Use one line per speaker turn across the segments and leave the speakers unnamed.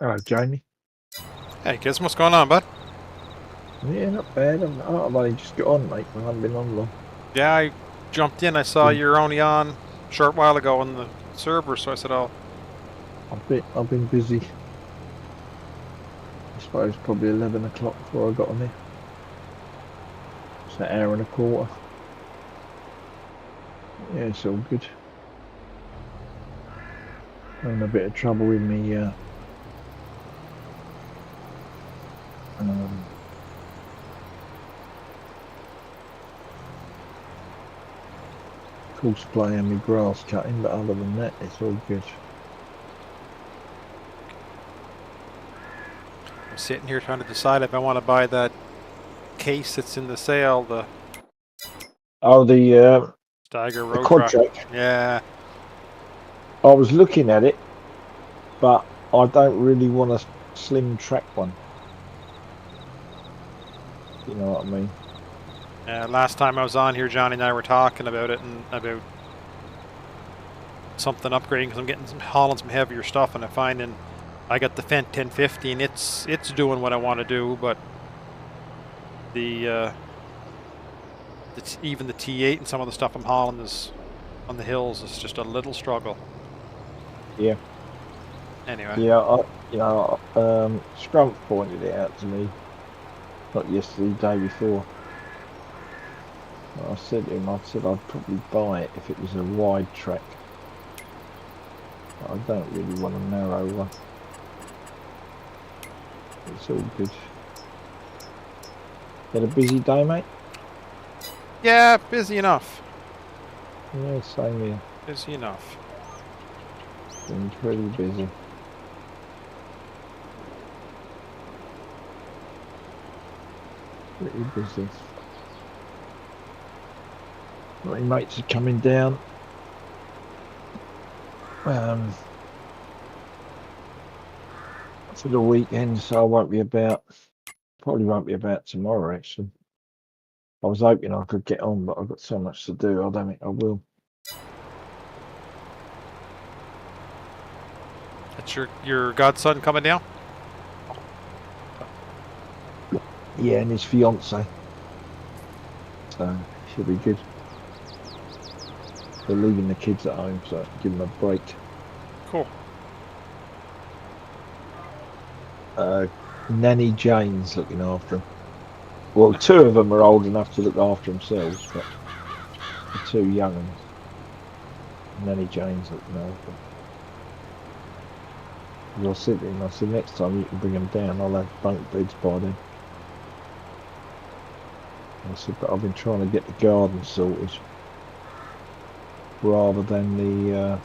Hello, Jamie.
Hey, kids, what's going on, bud?
Yeah, not bad. I've only just got on, mate. I haven't been on long.
Yeah, I jumped in. I saw
Been,
you're only on a short while ago on the server, so I said, "Oh,
I've been busy. I suppose probably 11 o'clock before I got on here. It's an hour and a quarter. Yeah, it's all good. I'm in a bit of trouble with me. Um, course play and my grass cutting, but other than that, it's all good.
I'm sitting here trying to decide if I want to buy that case that's in the sale, the
Oh,
Steiger
the
Road
quad
Track."
track.
Yeah,
I was looking at it, but I don't really want a slim track one. You know what I mean?
last time I was on here, Johnny and I were talking about it and about something upgrading because I'm getting hauling some heavier stuff, and I'm finding I got the Fendt 1050 and it's doing what I want to do, but the even the T8 and some of the stuff I'm hauling is on the hills is just a little struggle.
Yeah.
Anyway.
Yeah, Scrump pointed it out to me, not yesterday, the day before. I said to him, I said I'd probably buy it if it was a wide track. I don't really want a narrow one. It's all good. Had a busy day, mate?
Yeah, busy enough.
Yeah, same here.
Busy enough.
Been pretty busy. Pretty busy. My mates are coming down. For the weekend, so I won't be about. Probably won't be about tomorrow, actually. I was hoping I could get on, but I've got so much to do. I don't think I will.
That's your godson coming down?
Yeah, and his fiance. So should be good. They're leaving the kids at home, so give them a break.
Cool.
Nanny Jane's looking after them. Well, two of them are old enough to look after themselves, but the two young ones, Nanny Jane's looking after them. I said to him, I said, next time you can bring them down, I'll have bunk beds by then. I said, but I've been trying to get the garden sorted rather than the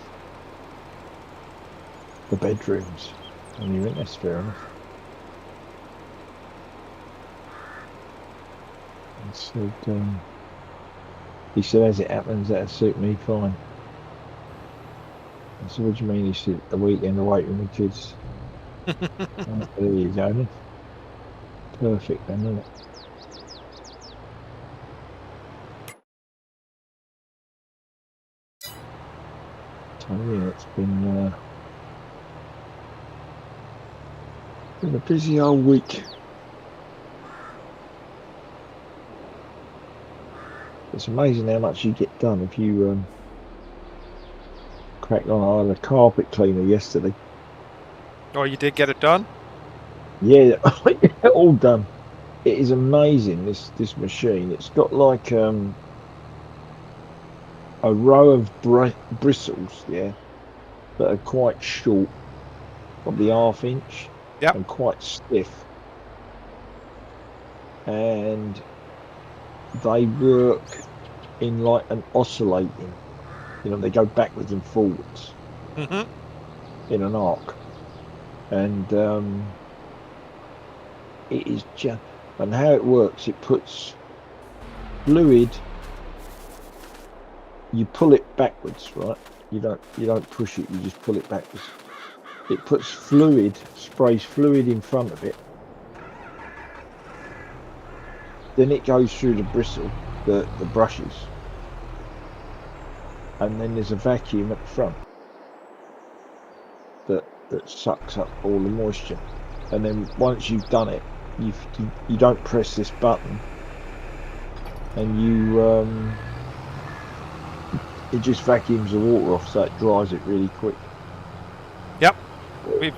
bedrooms. And he went, that's fair enough. I said, he said, as it happens, that'll suit me fine. I said, what do you mean? He said, the weekend away with my kids. Said, there you go then. Perfect then, isn't it? So yeah, it's been a busy old week. It's amazing how much you get done if you crack on. I had a carpet cleaner yesterday.
Oh, you did get it done?
Yeah, all done. It is amazing, this machine. It's got like a row of bristles, yeah, that are quite short, probably ½ inch,
Yep.
and quite stiff. And they work in like an oscillating, they go backwards and forwards
Mm-hmm.
in an arc. And it is just, and how it works, it puts fluid, you pull it backwards, right? You don't push it, you just pull it backwards. It puts fluid, sprays fluid in front of it. Then it goes through the bristle, the brushes, and then there's a vacuum at the front that that sucks up all the moisture. And then once you've done it, you don't press this button, and it just vacuums the water off, so it dries it really quick.
Yep.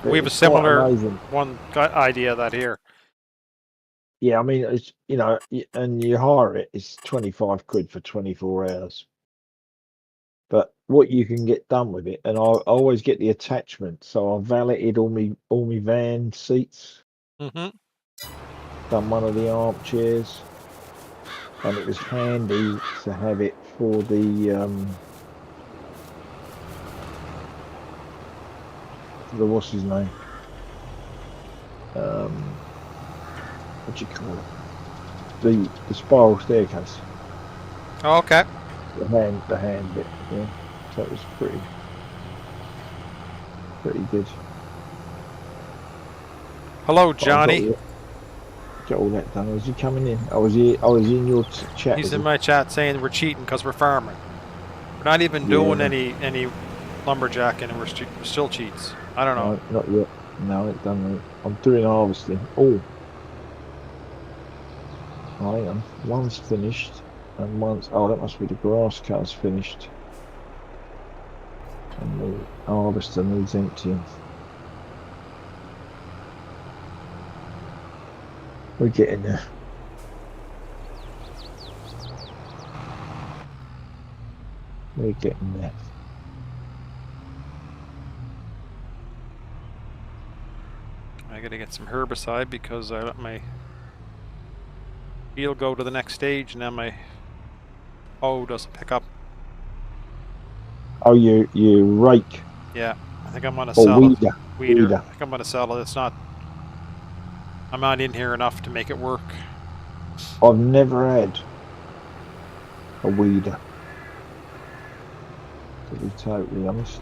But
We have a
it's quite
similar
amazing.
idea of that here.
Yeah, I mean, it's and you hire it, it's 25 quid for 24 hours. But what you can get done with it, and I always get the attachment, so I valeted all my van seats,
Mm-hmm.
done one of the armchairs, and it was handy to have it for the what's his name? What do you call it? The spiral staircase,
Oh, okay.
the hand bit, yeah. So it was pretty good.
Hello,
But I
Johnny.
got all that done. Was he coming in? I was in your chat,
He's
was
in
he?
my chat saying we're cheating because we're farming. We're not even
Yeah,
doing any lumberjacking, and we're still cheats. I don't know.
no, not yet. No, I ain't done it. I'm doing harvesting. Oh, hang on. One's finished, and that must be the grass cutter's finished, and the harvester needs emptying. We're getting there. We're getting there.
I gotta get some herbicide because I let my field go to the next stage, and then my hoe doesn't pick up.
Oh, you rake
Yeah, I think I'm gonna
or
sell it. Weeder.
weeder.
I think I'm gonna sell it. It's not. I'm not in here enough to make it work.
I've never had a weeder, to be totally honest.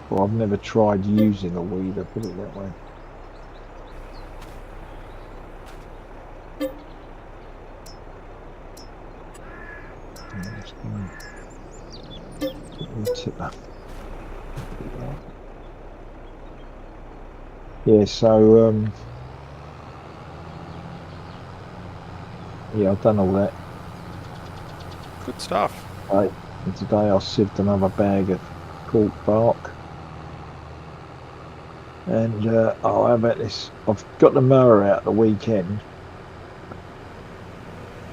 Well, I've never tried using a weeder, put it that way. I'm just gonna get me a tipper. Yeah, so yeah, I've done all that.
Good stuff.
And today I sieved another bag of cork bark. And oh, how about this? I've got the mower out the weekend,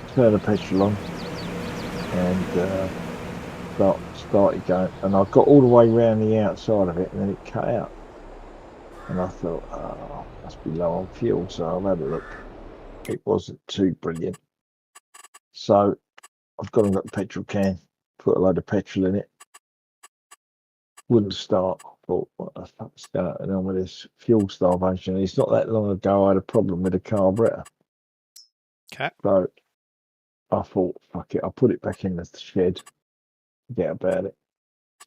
turn the petrol on, and started going. And I got all the way around the outside of it, and then it cut out. And I thought, oh, must be low on fuel. So I've had a look. It wasn't too brilliant. So I've gone and got the petrol can, put a load of petrol in it. Wouldn't start. I thought, what the fuck's going on with this fuel starvation? It's not that long ago I had a problem with the carburetor.
Okay.
So I thought, fuck it, I'll put it back in the shed, forget about it.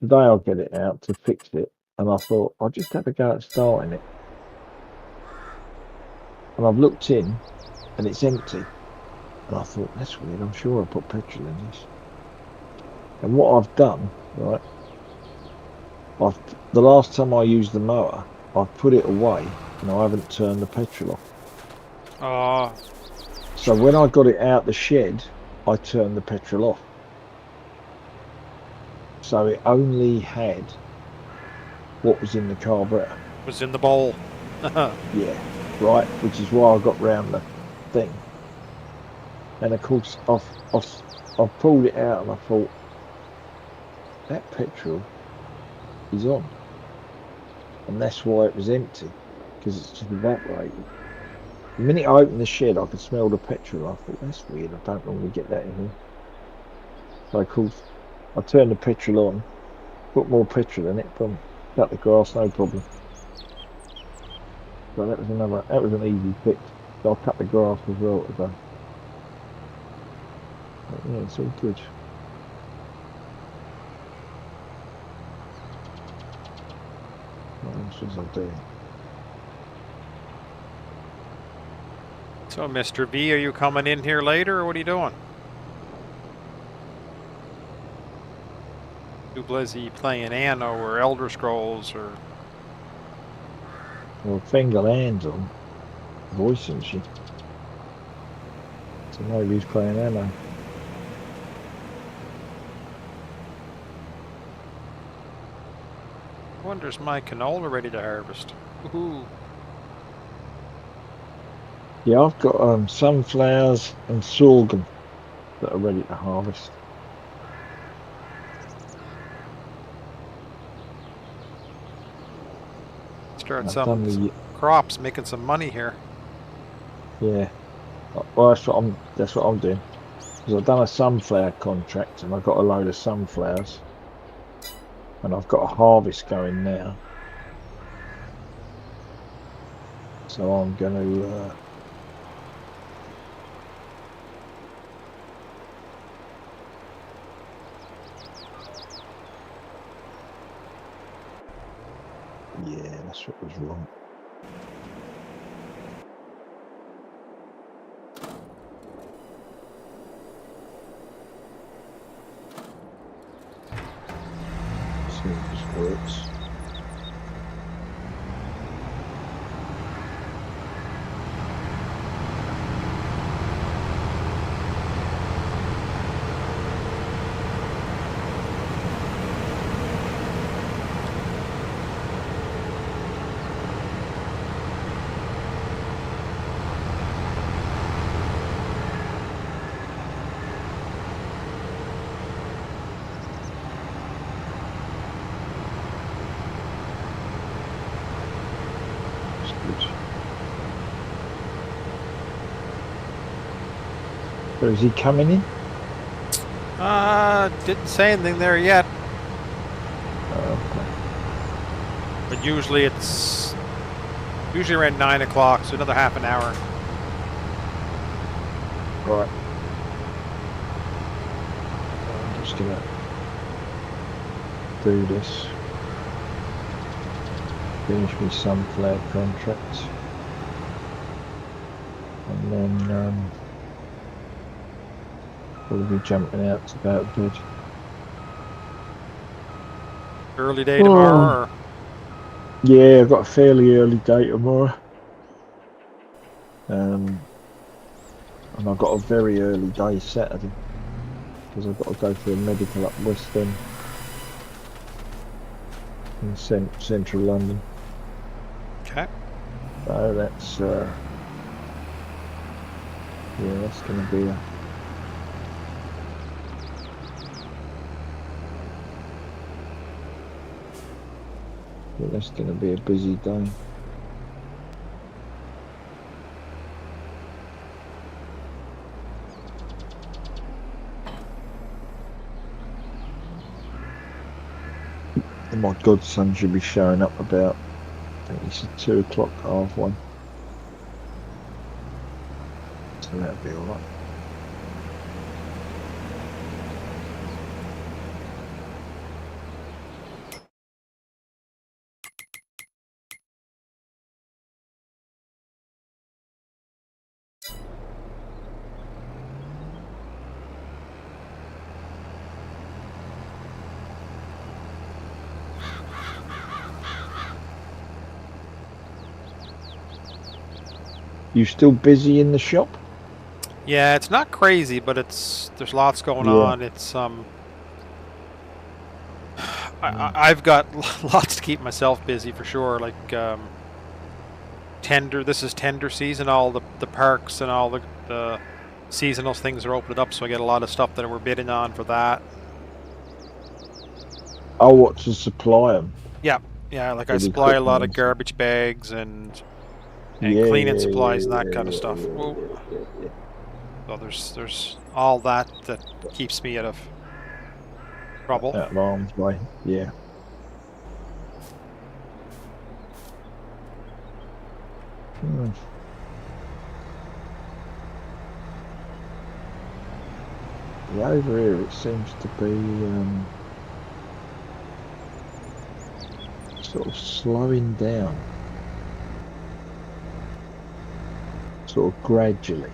Today I'll get it out to fix it. And I thought, I'll just have a go at starting it. And I've looked in and it's empty. And I thought, that's weird. I'm sure I put petrol in this. And what I've done, right, the last time I used the mower, I've put it away and I haven't turned the petrol off. So when I got it out the shed, I turned the petrol off. So it only had what was in the carburetor.
Was in the bowl.
Yeah, right. Which is why I got round the thing. And of course, I've pulled it out and I thought that petrol is on, and that's why it was empty, because it's just evaporated. The minute I opened the shed, I could smell the petrol. I thought that's weird. I don't normally get that in here. So of course, I turned the petrol on, put more petrol in it, boom, cut the grass, no problem. So that was an easy fix. So I cut the grass as well today. But yeah, it's all good. What else was I doing?
So, Mr. V, are you coming in here later, or what are you doing? too busy playing Anno or Elder Scrolls or.
Or finger lands on voice and shit. So maybe he's playing Anna.
I wonder, is my canola ready to harvest? Woohoo!
Yeah, I've got sunflowers and sorghum that are ready to harvest.
Start
I've done
some
the
crops, making some money here.
yeah. Well, that's what I'm doing. Because I've done a sunflower contract and I've got a load of sunflowers and I've got a harvest going now. So I'm going to yeah, that's what was wrong. See if this works. So is he coming in?
Didn't say anything there yet,
Okay.
but usually it's around 9 o'clock, so another half an hour.
Right. I'm just gonna do this. Finish my sunflower contracts. And then probably be jumping out to about bed.
Early day tomorrow, or
Yeah, I've got a fairly early day tomorrow. And I've got a very early day Saturday because I've got to go for a medical up West End in central London.
okay.
So that's yeah, that's going to be a busy day. And my godson should be showing up about, I think he said 2 o'clock, half one. So that'll be all right. You still busy in the shop?
Yeah, it's not crazy, but there's lots going
Yeah.
on. It's I've got lots to keep myself busy for sure. Like tender, this is tender season. All the parks and all the seasonal things are opening up, so I get a lot of stuff that we're bidding on for that.
Oh, what to supply them?
Yeah, yeah. Like I
With
supply a
equipment
lot of
and stuff.
garbage bags and
Yeah,
cleaning
yeah, yeah,
supplies and that
yeah,
kind of
yeah,
stuff.
yeah,
Whoa.
yeah, yeah, yeah.
So there's all that keeps me out of trouble.
Out of harm's way. Yeah. Hmm. Yeah, over here it seems to be sort of slowing down, sort of gradually.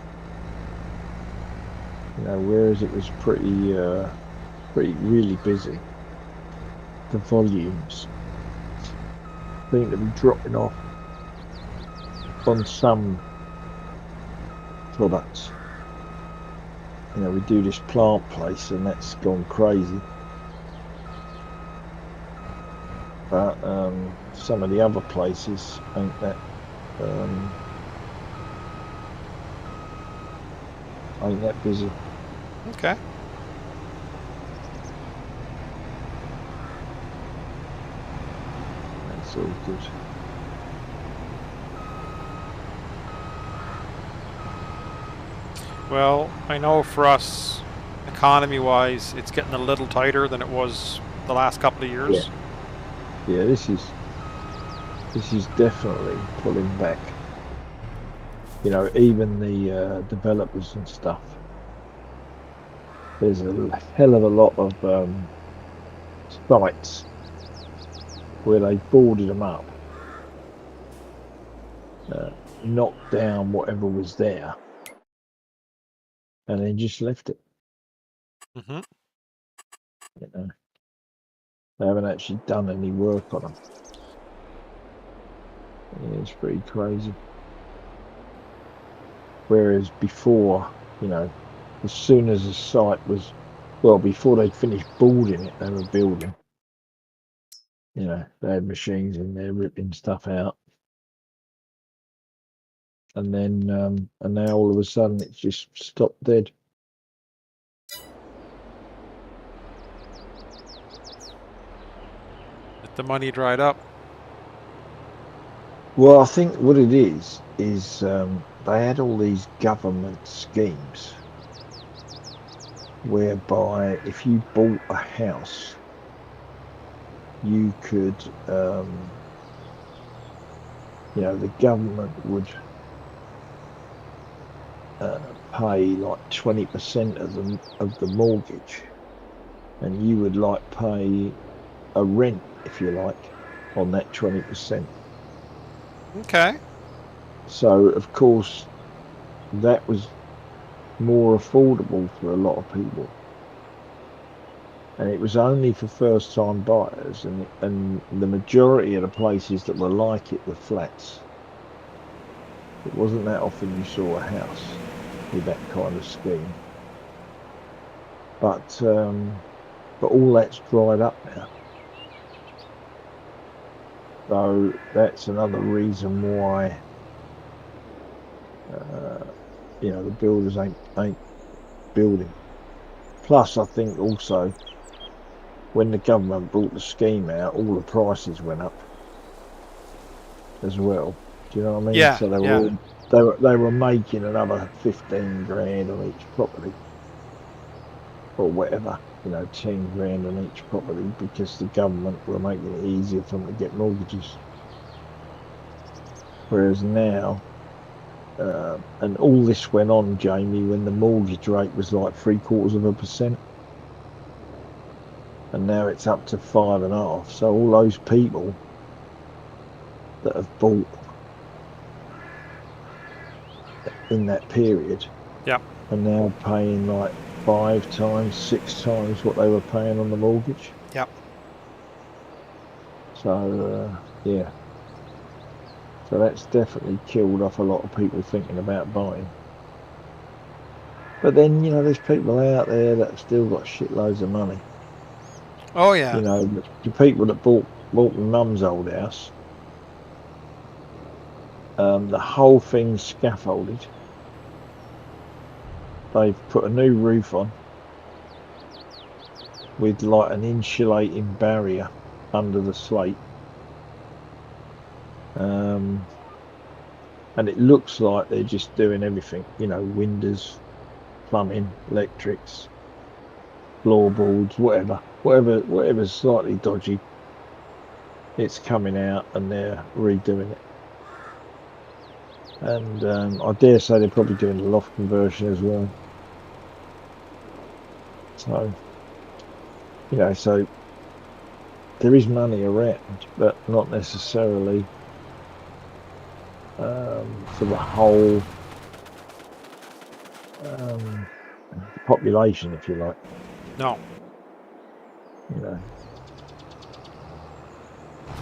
Whereas it was pretty really busy. the volumes seem to be dropping off on some products. You know, we do this plant place and that's gone crazy. But some of the other places ain't that busy.
Okay.
That's all good.
Well, I know for us, economy-wise, it's getting a little tighter than it was the last couple of
Yeah,
years.
yeah. This is definitely pulling back. You know, even the developers and stuff. There's a hell of a lot of sites where they boarded them up, uh, knocked down whatever was there, and then just left it.
Hmm.
You know, they haven't actually done any work on them. Yeah, it's pretty crazy. Whereas before, you know, as soon as a site was, well, before they finished building it, they were building. You know, they had machines in there ripping stuff out, and now all of a sudden it's just stopped dead.
The money dried up.
Well, I think what it is they had all these government schemes whereby if you bought a house, you could, you know, the government would pay like 20% of the mortgage, and you would like pay a rent, if you like, on that 20%.
Okay.
So, of course, that was more affordable for a lot of people. And it was only for first time buyers, and the majority of the places that were like it were flats. It wasn't that often you saw a house with that kind of scheme. But all that's dried up now. So that's another reason why uh, you know the builders ain't building. Plus, I think also when the government brought the scheme out, all the prices went up as well. Do you know what I mean?
Yeah,
So
yeah.
they were making another 15 grand on each property or whatever, you know, 10 grand on each property because the government were making it easier for them to get mortgages. Whereas now, and all this went on, Jamie, when the mortgage rate was like 0.75%, and now it's up to 5.5%. So all those people that have bought in that period
Yeah,
are now paying like 5 times, 6 times what they were paying on the mortgage.
yeah.
So yeah, so that's definitely killed off a lot of people thinking about buying. But then you know, there's people out there that have still got shitloads of money.
Oh, yeah.
You know, the people that bought my mum's old house, the whole thing's scaffolded. They've put a new roof on with like an insulating barrier under the slate. Um, and it looks like they're just doing everything, you know, windows, plumbing, electrics, floorboards, whatever's slightly dodgy, it's coming out and they're redoing it. And I dare say they're probably doing a loft conversion as well. So, you know, so there is money around, but not necessarily for the whole um, population, if you like.
No.
You know,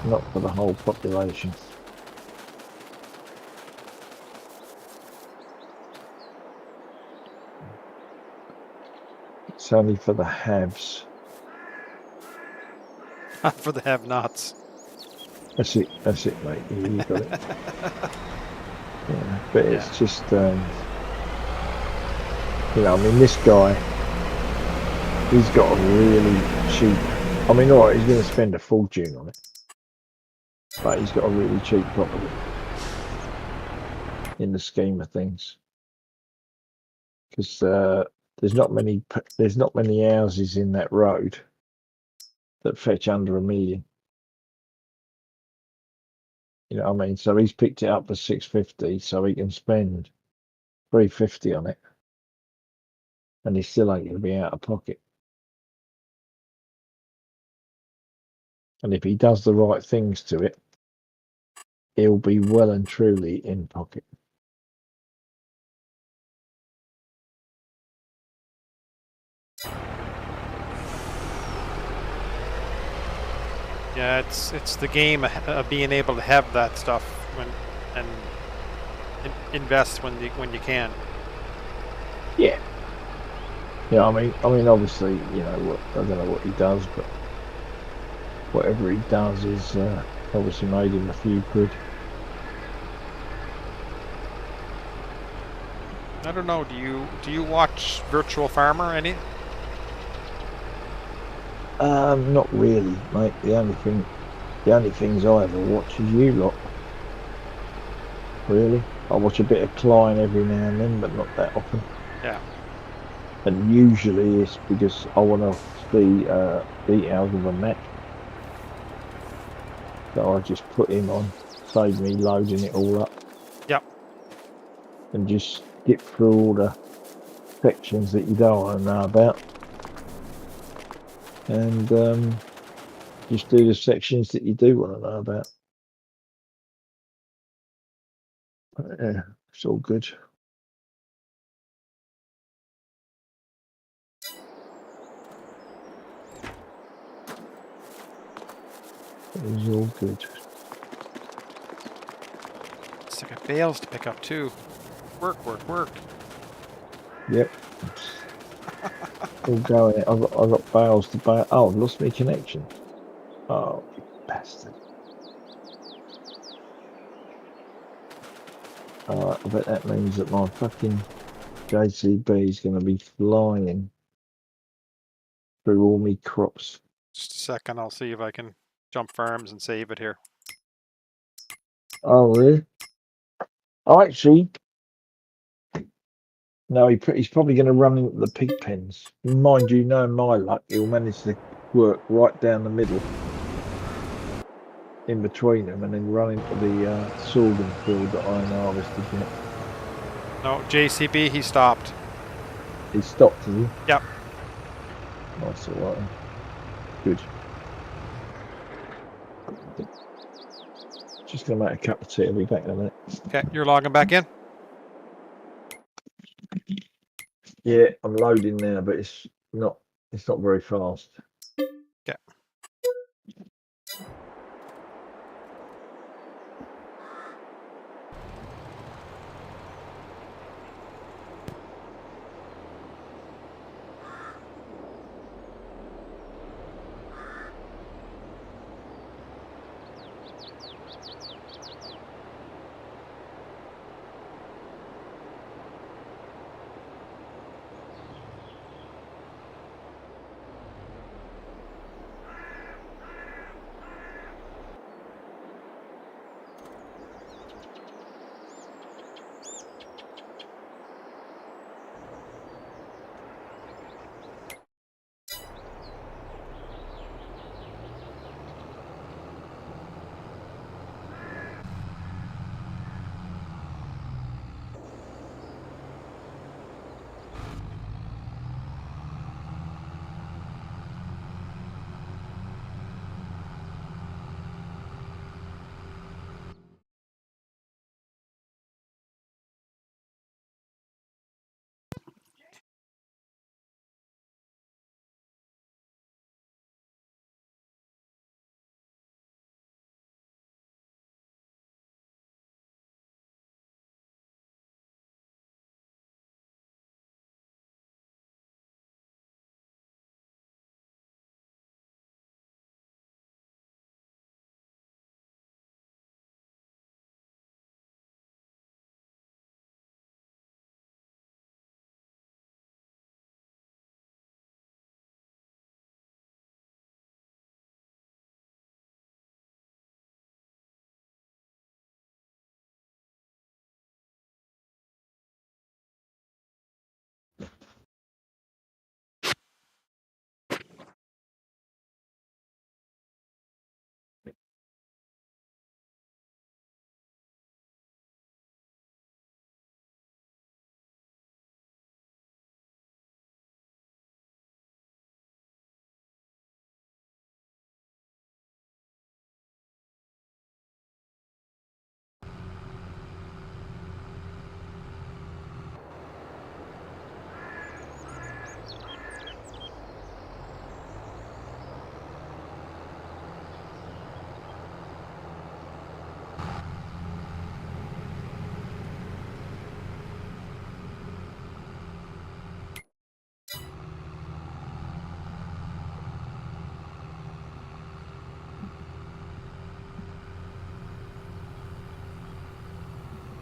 not for the whole population. It's only for the haves.
For the have-nots.
That's it, mate. You got it. Yeah, but
Yeah.
it's just, I mean, this guy, he's got a really cheap. I mean, all right, he's going to spend a fortune on it, but he's got a really cheap property in the scheme of things, because there's not many houses in that road that fetch under $1 million. You know what I mean? So he's picked it up for 650, so he can spend 350 on it, and he still ain't going to be out of pocket. And if he does the right things to it, he'll be well and truly in pocket.
Yeah, it's the game of being able to have that stuff and invest when you can.
Yeah. Yeah, I mean, obviously, I don't know what he does, but whatever he does is obviously made him a few quid.
I don't know. Do you watch Virtual Farmer any?
Not really, mate. The only things I ever watch is you lot. Really, I watch a bit of Klein every now and then, but not that often.
Yeah.
And usually it's because I want to see details of a match. So I just put him on, save me loading it all up,
Yep.
and just skip through all the sections that you don't want to know about, and just do the sections that you do want to know about. Yeah, it's all good. It's all good.
It's like it fails to pick up too. Work.
Yep. All going. I've got bales to bail. Oh, I've lost my connection. Oh, you bastard. I bet that means that my fucking JCB is going to be flying through all my crops.
Just a second. I'll see if I can jump farms and save it here.
Oh, really? Oh, actually, no, he's probably going to run into the pig pens. Mind you, knowing my luck, he'll manage to work right down the middle in between them and then run into the sorghum field that I harvested yet.
No, JCB, he stopped.
He stopped, did he?
Yep.
Nice, all right. Good. Just going to make a cup of tea. I'll be back in a minute.
Okay, you're logging back in?
Yeah, I'm loading now, but it's not very fast.
Okay.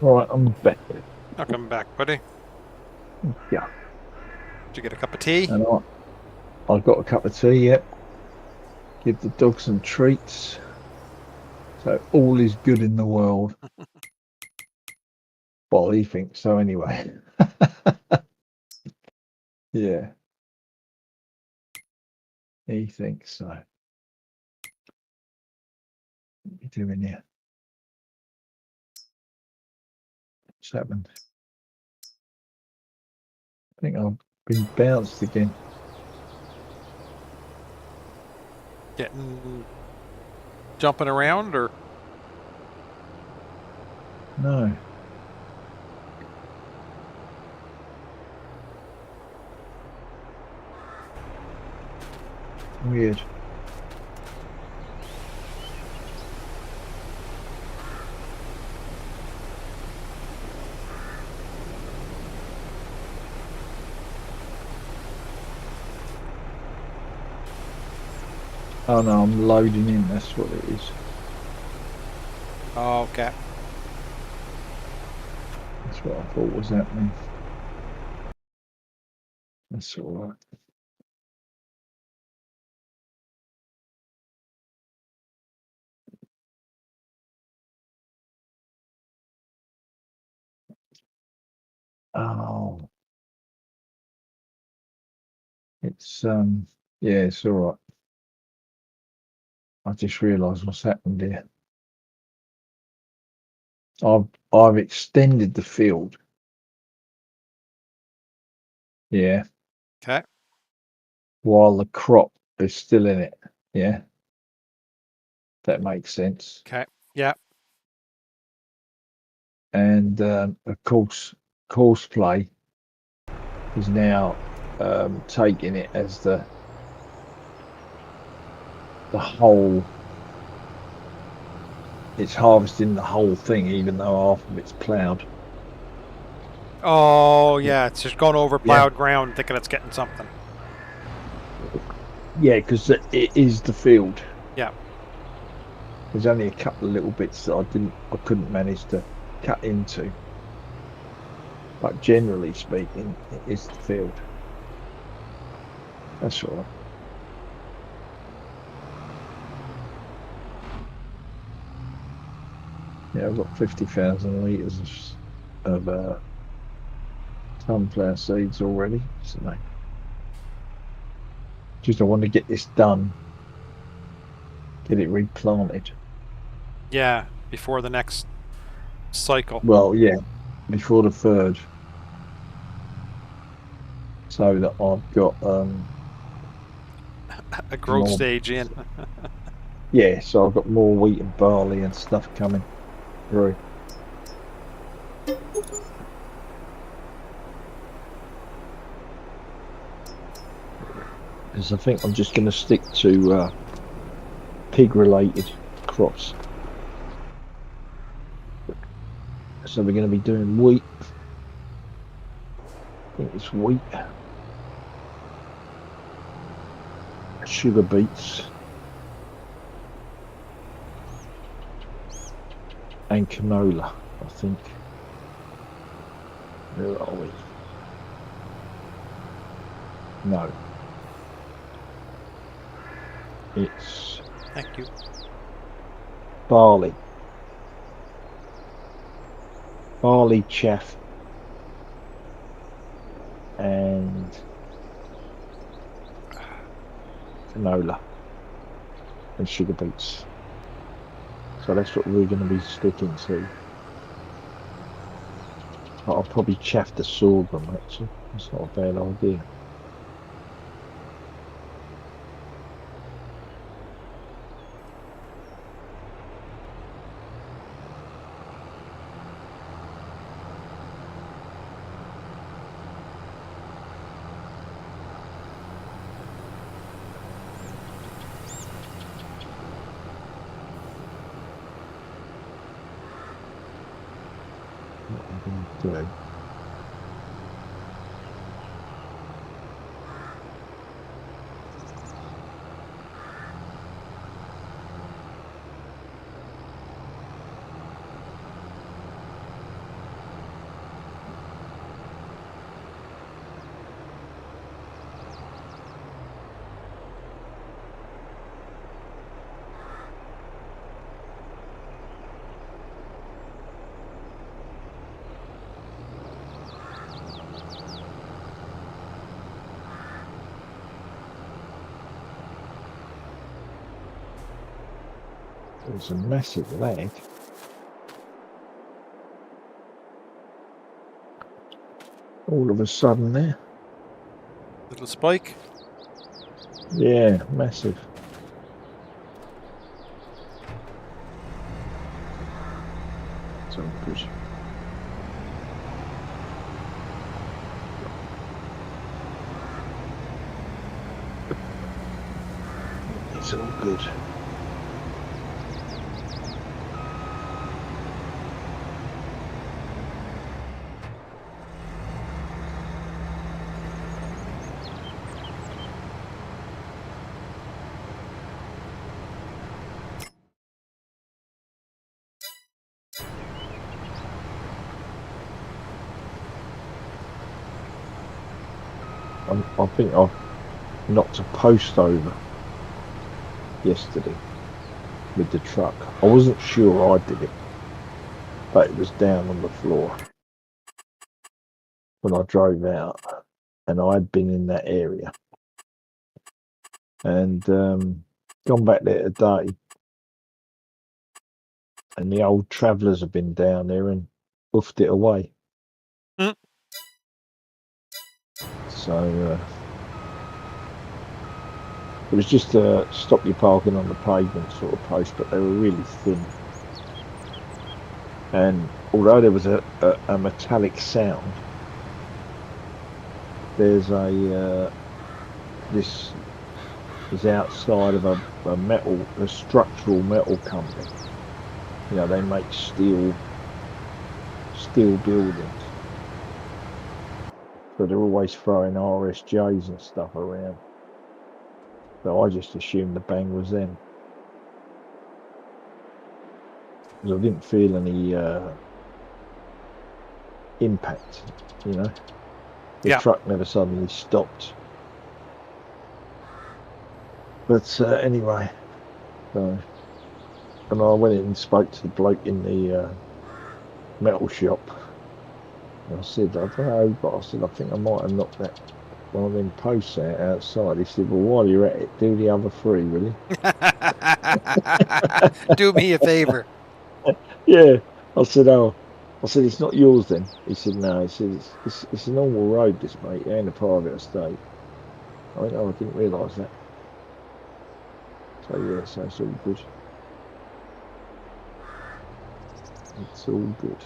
Right, I'm back.
Welcome back, buddy.
Yeah,
Did you get a cup of tea?
and I got a cup of tea. Yep, give the dog some treats. So all is good in the world. Well, he thinks so anyway. Yeah, he thinks so. What are you doing here? What's happened? I think I've been bounced again.
Getting jumping around or
No, weird. Oh no, I'm loading in. That's what it is.
oh, okay.
That's what I thought was happening. That's all right. Oh, it's yeah, it's all right. I just realised what's happened here. I've extended the field. Yeah,
Okay.
while the crop is still in it. Yeah, that makes sense.
Okay. Yeah.
And of course, course play is now taking it as the whole. It's harvesting the whole thing, even though half of it's ploughed.
Oh, yeah. It's just going over
Yeah,
plowed ground, thinking it's getting something.
yeah, because it is the field.
Yeah.
There's only a couple of little bits that I couldn't manage to cut into, but generally speaking, it is the field. That's all right. Yeah, I've got 50,000 litres of sunflower seeds already. So just I want to get this done, get it replanted.
Yeah. Before the next cycle.
Well, yeah, before the third, so that I've got
A growth
more.
stage in.
Yeah, so I've got more wheat and barley and stuff coming through. Because I think I'm just going to stick to pig-related crops. So we're going to be doing wheat. I think it's wheat, sugar beets, and canola, I think. Where are we? No. It's
Thank you.
barley. Barley, chaff, and canola and sugar beets. So that's what we're going to be sticking to. I'll probably chaff the sorghum, actually. That's not a bad idea. What I'm going to do. There's a massive lag. All of a sudden there.
Little spike.
Yeah, massive. It's all good. It's all good. I think I've knocked a post over yesterday with the truck. I wasn't sure I did it, but it was down on the floor when I drove out, and I'd been in that area and gone back there today, and the old travellers have been down there and buffed it away.
Mm.
So it was just a stop you parking on the pavement sort of post, but they were really thin. And although there was a metallic sound, there's this is outside of a structural metal company. You know, they make steel buildings. So they're always throwing RSJs and stuff around. So I just assumed the bang was them. Because I didn't feel any impact, you know. The
Yeah.
truck never suddenly stopped. But anyway, so, and I went in and spoke to the bloke in the metal shop. And I said, I don't know, but I said, I think I might have knocked that one of them posts out outside. He said, well, while you're at it, do the other three, will you?
Do me a favor.
Yeah. I said, oh, I said, it's not yours then. He said, no. He said, it's a normal road, this, mate. It ain't a private estate. I went, oh, I didn't realise that. So, yeah, so it's all good. It's all good.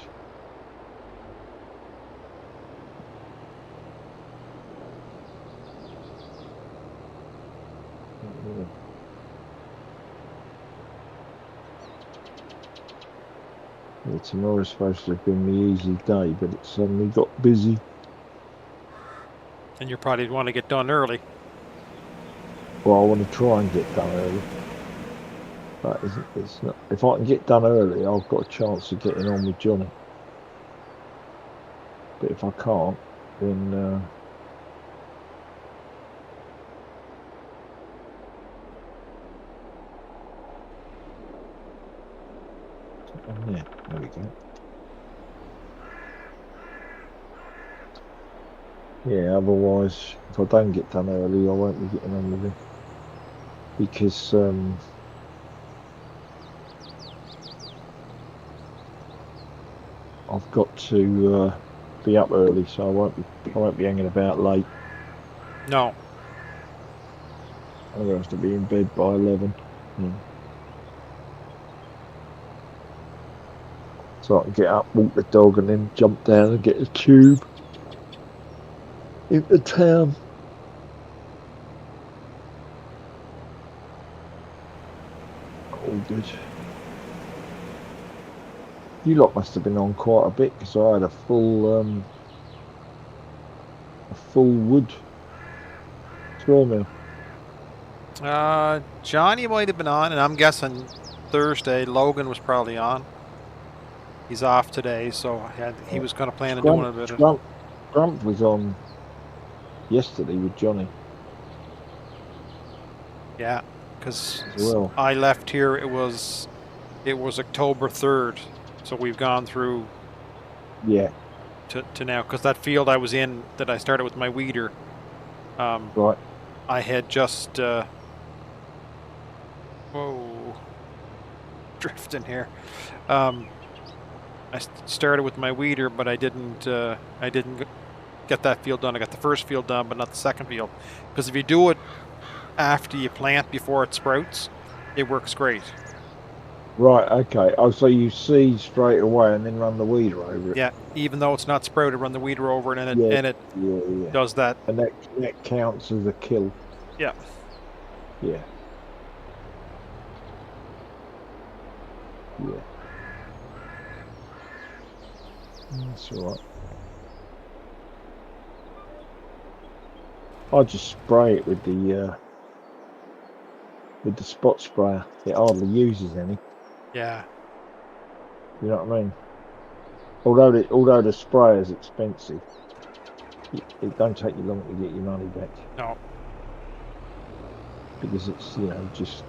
Yeah. Yeah, tomorrow's supposed to have been the easy day, but it suddenly got busy.
And you probably want to get done early.
Well, I want to try and get done early, but it's not. If I can get done early, I've got a chance of getting on with Johnny. But if I can't, then on there we go. Yeah, otherwise, if I don't get done early, I won't be getting on with him because I've got to be up early, so I won't be hanging about late.
No.
I'm gonna have to be in bed by 11. Yeah. So I can get up, walk the dog, and then jump down and get a tube into town. All good. You lot must have been on quite a bit because I had a full wood sawmill.
Johnny might have been on, and I'm guessing Thursday. Logan was probably on. He's off today, so he was going to plan on doing a bit of it.
Grump was on yesterday with Johnny
Yeah,
as
because
well.
I left here. It was October 3rd, so we've gone through
Yeah,
to now. Because that field I was in that I started with my weeder,
right.
I had just whoa. drifting here. I started with my weeder, but I didn't get that field done. I got the first field done, but not the second field. Because if you do it after you plant before it sprouts, it works great.
Right, okay. Oh, so you seed straight away and then run the weeder over it.
Yeah, even though it's not sprouted, run the weeder over it,
Yeah,
and it
yeah, yeah.
does that.
And that counts as a kill.
Yeah.
Yeah, yeah. That's all right. I just spray it with the spot sprayer. It hardly uses any.
Yeah.
You know what I mean? Although the sprayer is expensive, it don't take you long to get your money back
No.
because it's just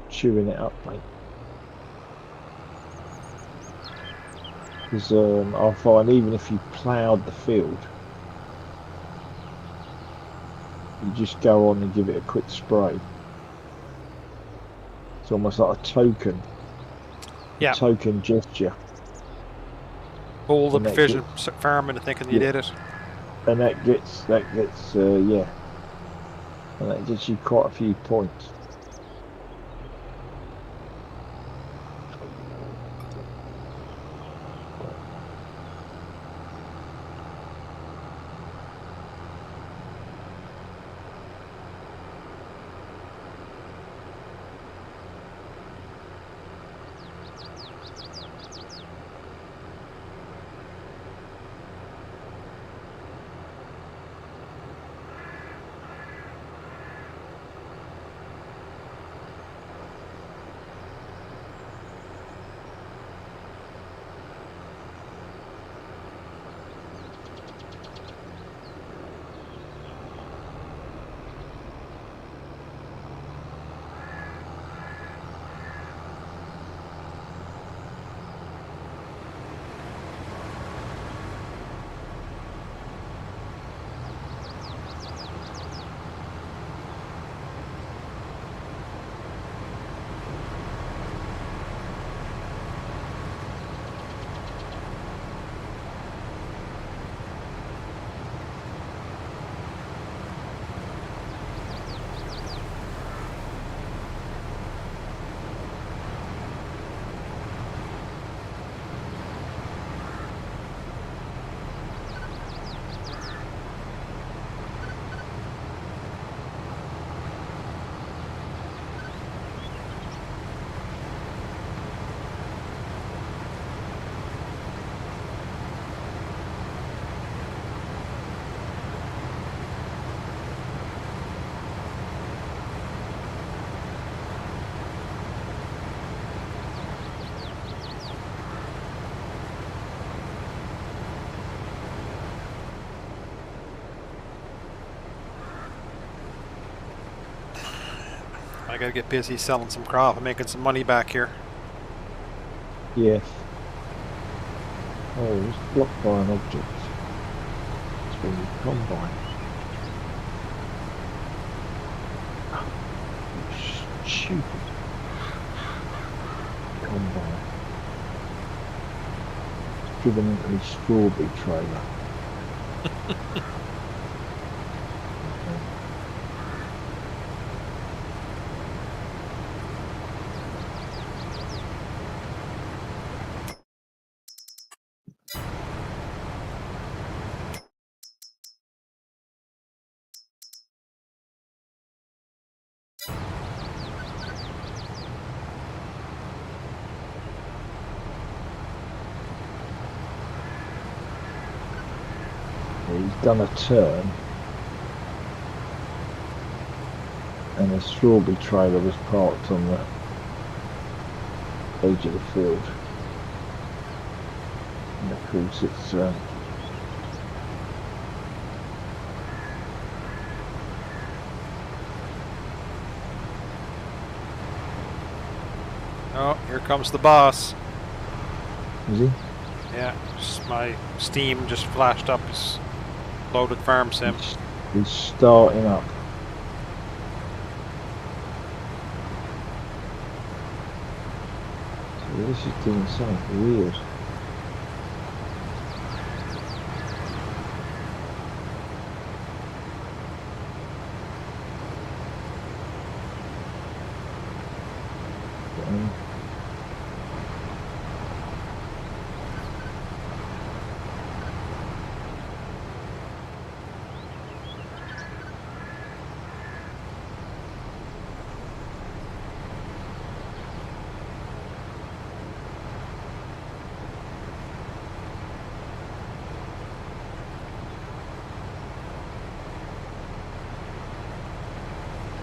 chewing it up, mate. Because I find even if you ploughed the field, you just go on and give it a quick spray. It's almost like a token
Yeah.
gesture.
Pull the
And that
proficient
gets,
farm into thinking you
yeah,
did it.
and that gets yeah, and that gets you quite a few points.
I gotta get busy selling some crop and making some money back here.
Yes. Oh, it's blocked by an object. It's from the combine. Oh, stupid combine. Driven into a strawberry trailer. He's done a turn and a strawberry trailer was parked on the edge of the field. And of course it's
Oh, here comes the boss.
is he?
Yeah, just my Steam just flashed up his loaded farm sim.
He's starting up. Yeah, this is doing something weird. Um,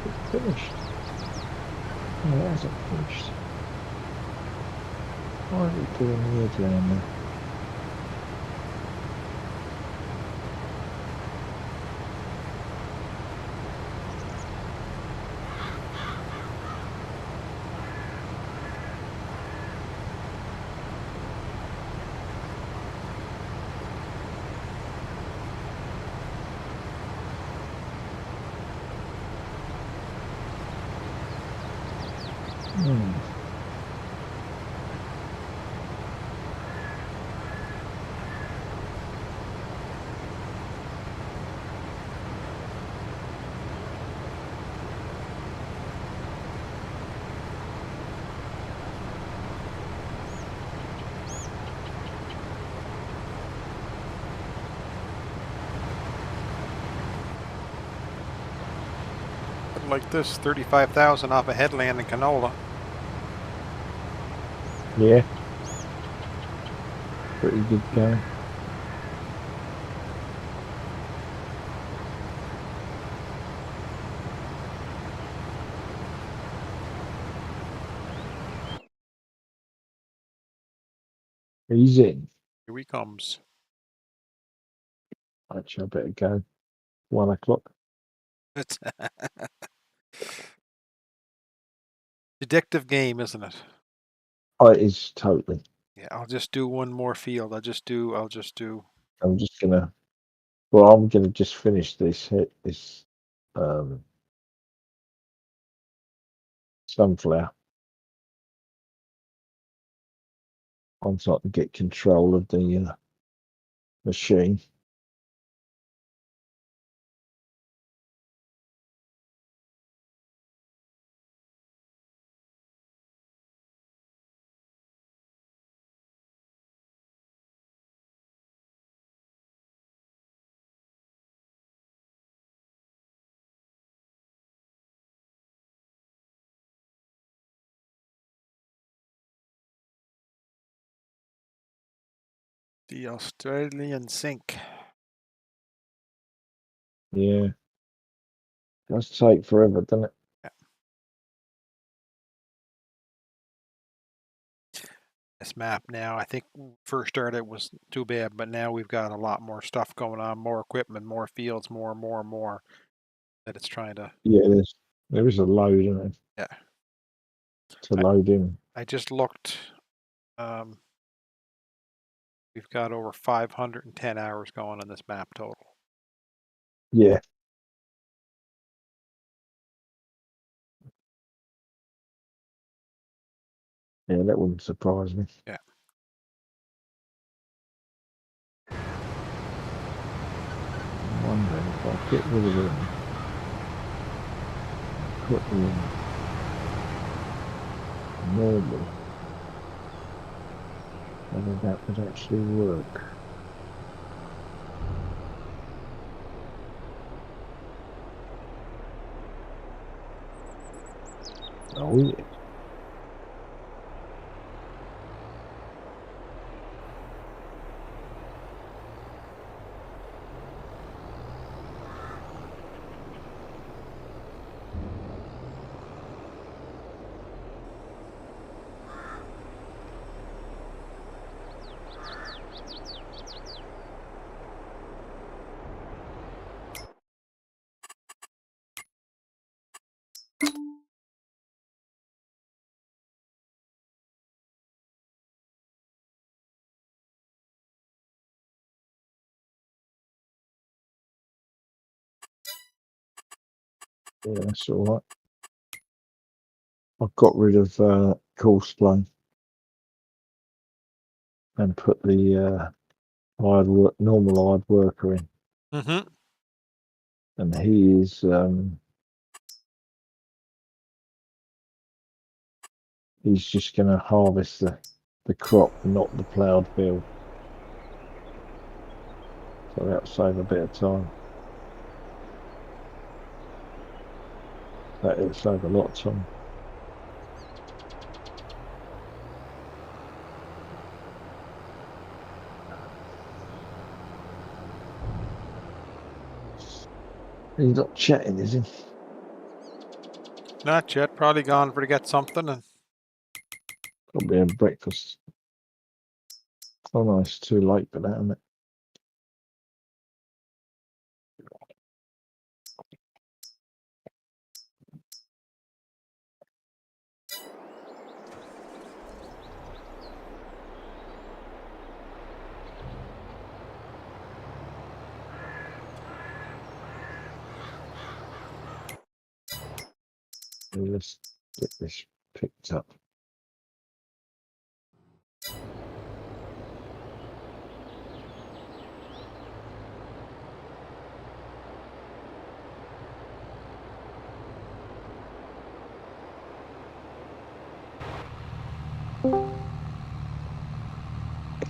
it's finished. No, it hasn't finished. Why is it doing the headland there? Hmm.
Like this, 35,000 off a headland in canola.
Yeah, pretty good going. He's in.
Here he comes.
Actually, I better go. 1 o'clock.
It's addictive game, isn't it?
Oh, it is totally.
Yeah, I'll just do one more field. I'll just do.
I'm just gonna. Well, I'm gonna just finish this um, sunflower. I'm trying to get control of the machine.
The Australian sink.
Yeah, does take forever, doesn't it?
Yeah. This map now, I think first started it was too bad, but now we've got a lot more stuff going on, more equipment, more fields, more that it's trying to.
Yeah, there is a load, isn't it,
Yeah.
to
I,
load in.
I just looked. Um, we've got over 510 hours going on this map total.
Yeah, yeah, that wouldn't surprise me.
Yeah.
I'm wondering if I get rid of them, put them in normal, whether that would actually work. Oh yeah, yeah, that's all right. I've got rid of course plane. and put the normal hard worker in,
Mm-hmm.
and he is he's just going to harvest the crop, not the ploughed field. So that'll save a bit of time. That'll save a lot of time. He's not chatting, is he?
Not yet. Probably gone for to get something. And
Probably had breakfast. Oh no, it's too late for that, isn't it? Let's get this picked up.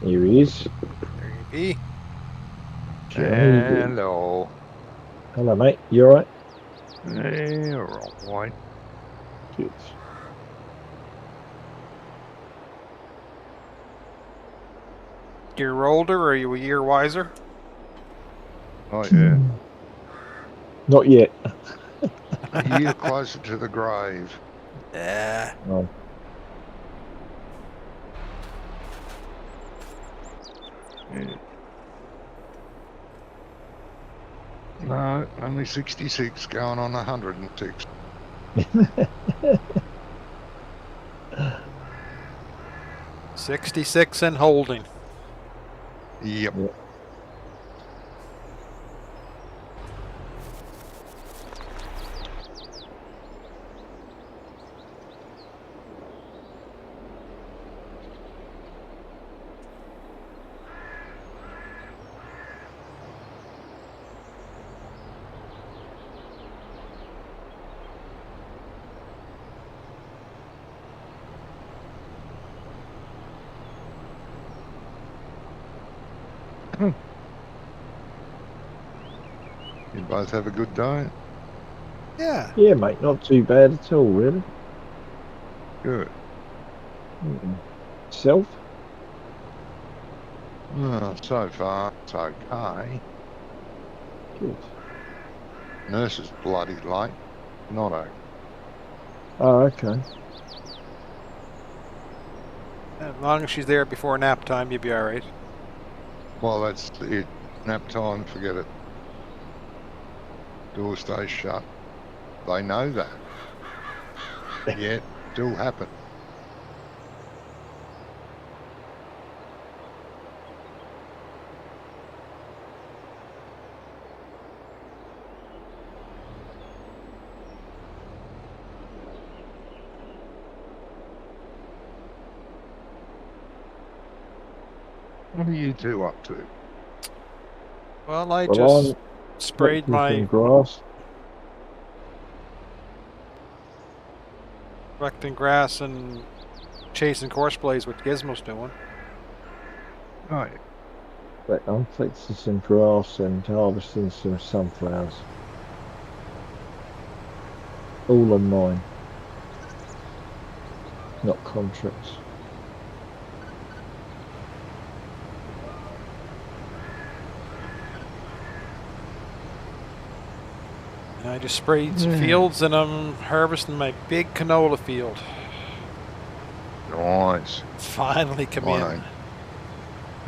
Here he is.
there you be.
Johnny.
Hello.
Hello, mate. You all right?
All right.
Good.
Year older, or are you a year wiser?
Oh, yeah.
Not yet.
A year closer to the grave.
Yeah.
No.
Yeah. No, only 66 going on 106.
66 and holding.
Yep.
Yeah.
You both have a good day?
Yeah.
Yeah, mate. Not too bad at all, really.
Good.
Self?
Oh, so far, it's okay.
Good.
Nurse is bloody late. Not okay.
Oh, okay.
As long as she's there before nap time, you'll be all right.
Well, that's it. Nap time, forget it. Door stays shut. They know that. Yet, still happen. What are you two up to?
Well, I
Well, I'm
just sprayed
collecting some
my
grass.
collecting grass and chasing course plays, what Gizmo's doing.
Oh, yeah.
But I'm collecting some grass and harvesting some sunflowers. All on mine, not contracts.
And I just sprayed some
Yeah.
fields, and I'm harvesting my big canola field.
Nice.
Finally come
Mine
in.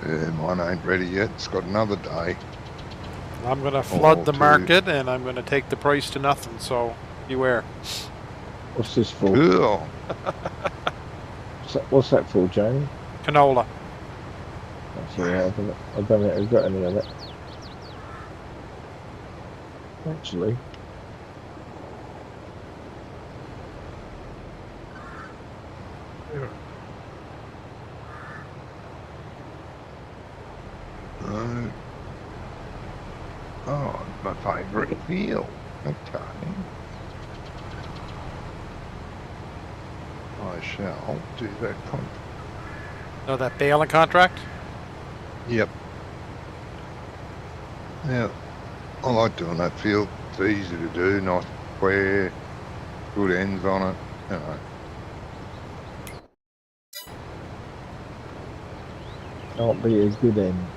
ain't, mine ain't ready yet. It's got another day.
I'm going to flood the
two.
market, and I'm going to take the price to nothing, so beware.
What's this for?
Cool.
What's that for, Jamie?
Canola.
That's all right. I don't think I've got any of it. Actually.
No. Oh, my favourite field. Okay. I shall do that contract.
Oh, that baling contract?
Yep. Yeah. I like doing that field. It's easy to do, nice square, good ends on it, you know.
Can't be a good end.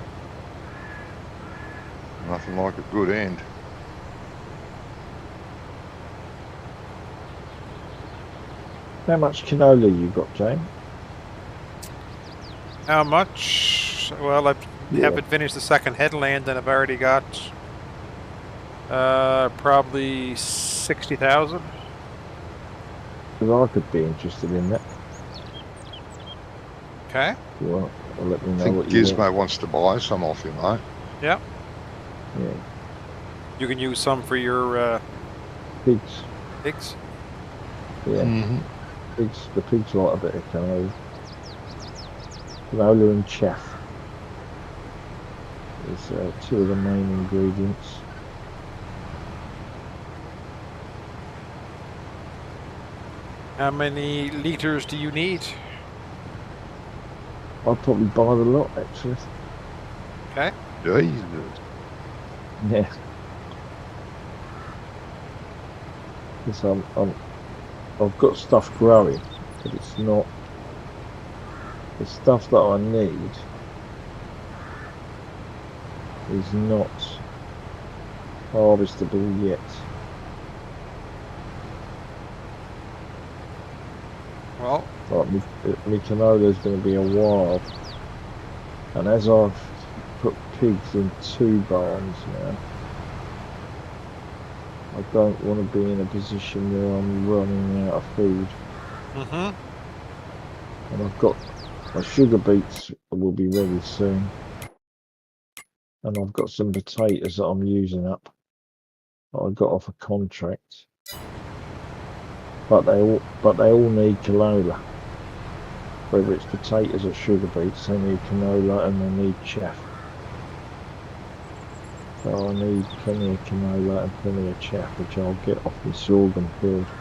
Nothing like a good end.
How much canola you got, James?
How much? Well, I haven't finished the second headland, and I've already got probably 60,000.
Because I could be interested in that.
Okay.
If you want, or let me
I
know
think
what you want.
Gizmo wants to buy some off you, mate.
Yeah.
Yeah,
You can use some for your
pigs.
pigs.
Yeah,
Mm-hmm.
pigs. The pigs like a bit of canola. Canola and chaff is two of the main ingredients.
How many liters do you need?
I'd probably buy the lot, actually.
Okay.
Jesus.
Yeah, because I've got stuff growing, but it's not the stuff that I need is not harvestable yet.
Well,
Like my canola is going to be a while, and as I've put pigs in 2 barns now, I don't want to be in a position where I'm running out of food.
mm-hmm.
And I've got my sugar beets will be ready soon, and I've got some potatoes that I'm using up that I got off a contract, but they all need canola. Whether it's potatoes or sugar beets, they need canola and they need chaff. So I need plenty of canola and plenty of chaff, which I'll get off my sorghum field.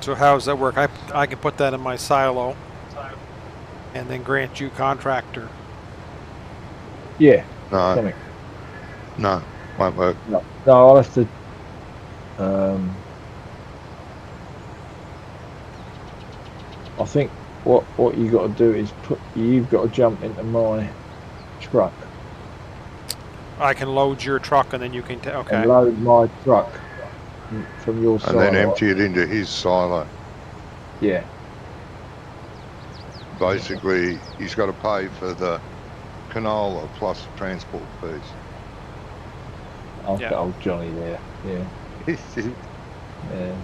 So how does that work? I can put that in my silo and then grant you contractor.
Yeah,
No,
something.
no, won't work.
No, I'll have to. I think what you got to do is you've got to jump into my truck
I can load your truck and then you can
and
okay.
load my truck from your
And then
silo.
empty it into his silo.
Yeah,
Basically, he's got to pay for the canola plus the transport fees.
I've
Yeah.
got old Johnny there. Yeah, yeah.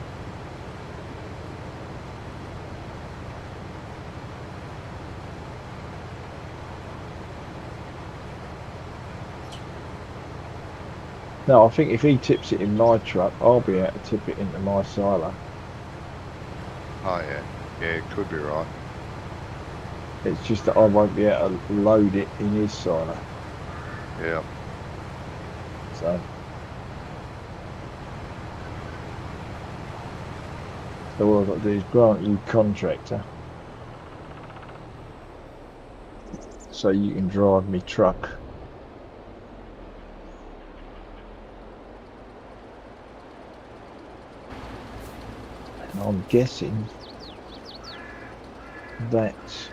No, I think if he tips it in my truck, I'll be able to tip it into my silo.
Oh, yeah. Yeah, it could be right.
It's just that I won't be able to load it in his silo.
Yeah.
So all I've got to do is grant you contractor, so you can drive me truck. And I'm guessing that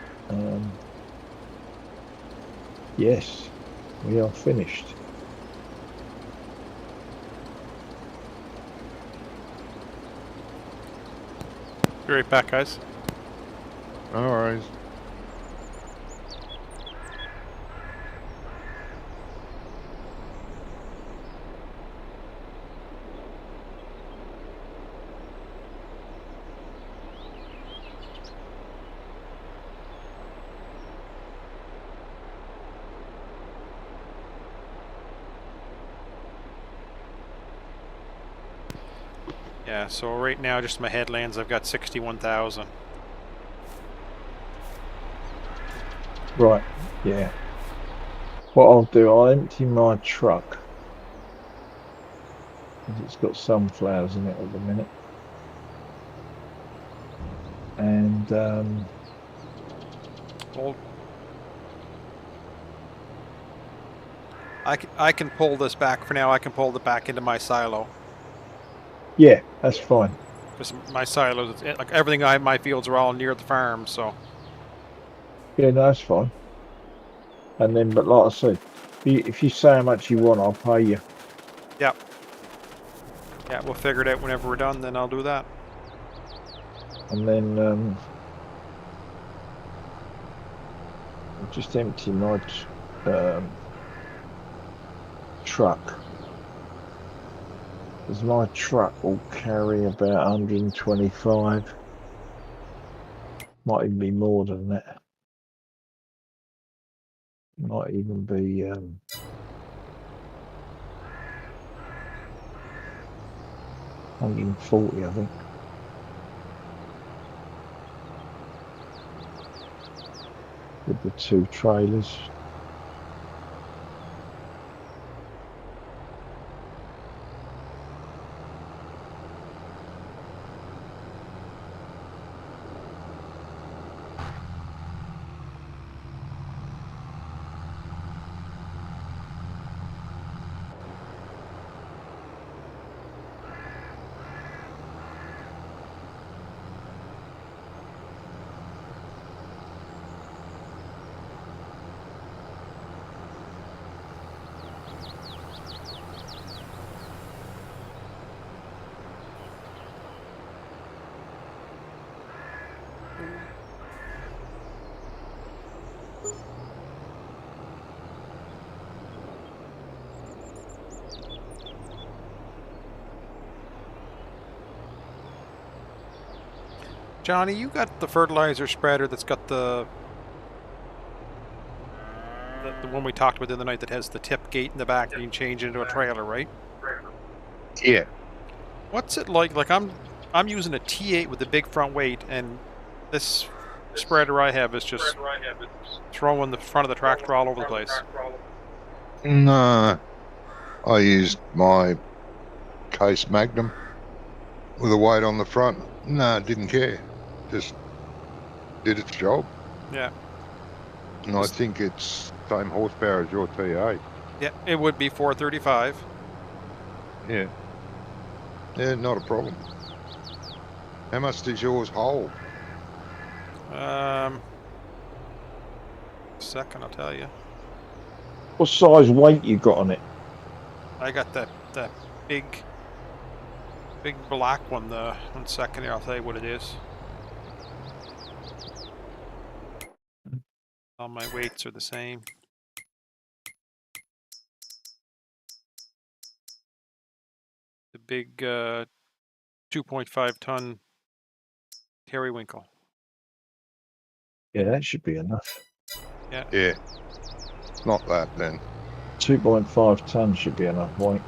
yes, we are finished.
Be right back, guys.
No worries.
Yeah, so right now, just my headlands, I've got 61,000.
Right, yeah. What I'll do, I'll empty my truck. Because it's got sunflowers in it at the minute. And
Well, I can pull this back for now. I can pull it back into my silo.
yeah, that's fine.
Because my silos, like everything, my fields are all near the farm, so.
Yeah, no, that's fine. And then, but like I said, if you say how much you want, I'll pay you.
Yeah. Yeah, we'll figure it out whenever we're done, then I'll do that.
And then I'll just empty my truck. Because my truck will carry about 125. Might even be more than that. Might even be 140, I think. With the 2 trailers.
Johnny, you got the fertilizer spreader that's got the one we talked about the other night that has the tip gate in the back and you can change it into a trailer, right?
Yeah.
What's it like? Like I'm using a T8 with the big front weight, and this spreader I have is just throwing the front of the tractor all over the place.
No, I used my Case Magnum with a weight on the front. No, didn't care. Just did its job.
Yeah.
And I think it's same horsepower as your T8.
Yeah, it would be 435.
Yeah. Yeah, not a problem. How much does yours hold?
Second, I'll tell you.
What size weight you got on it?
I got that big black one. The 1 second here, I'll tell you what it is. All my weights are the same. The big 2.5 ton Terrywinkle.
Yeah, that should be enough.
Yeah.
Yeah. Not that then.
2.5 tons should be enough weight.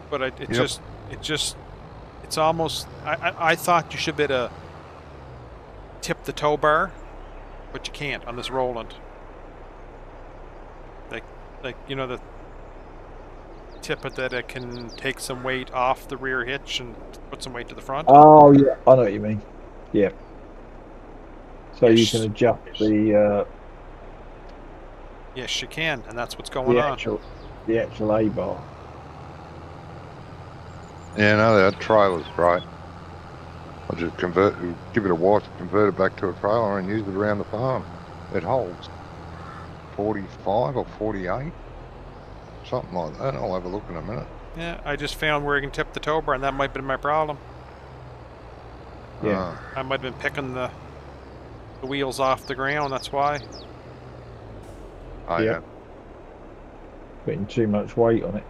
But it's almost. I thought you should be able to tip the tow bar, but you can't on this Roland. Like you know, the tip it that it can take some weight off the rear hitch and put some weight to the front.
Oh yeah, I know what you mean. Yeah. So you
Yes.
can adjust the
Yes, you can, and that's what's going on.
actual A bar.
Yeah, no, that trailer's great. I just give it a wash, convert it back to a trailer and use it around the farm. It holds 45 or 48. Something like that. I'll have a look in a minute.
Yeah, I just found where you can tip the tow bar, and that might have been my problem.
Yeah.
I might have been picking the wheels off the ground, that's why.
Oh,
Yeah.
yeah.
Putting too much weight on it.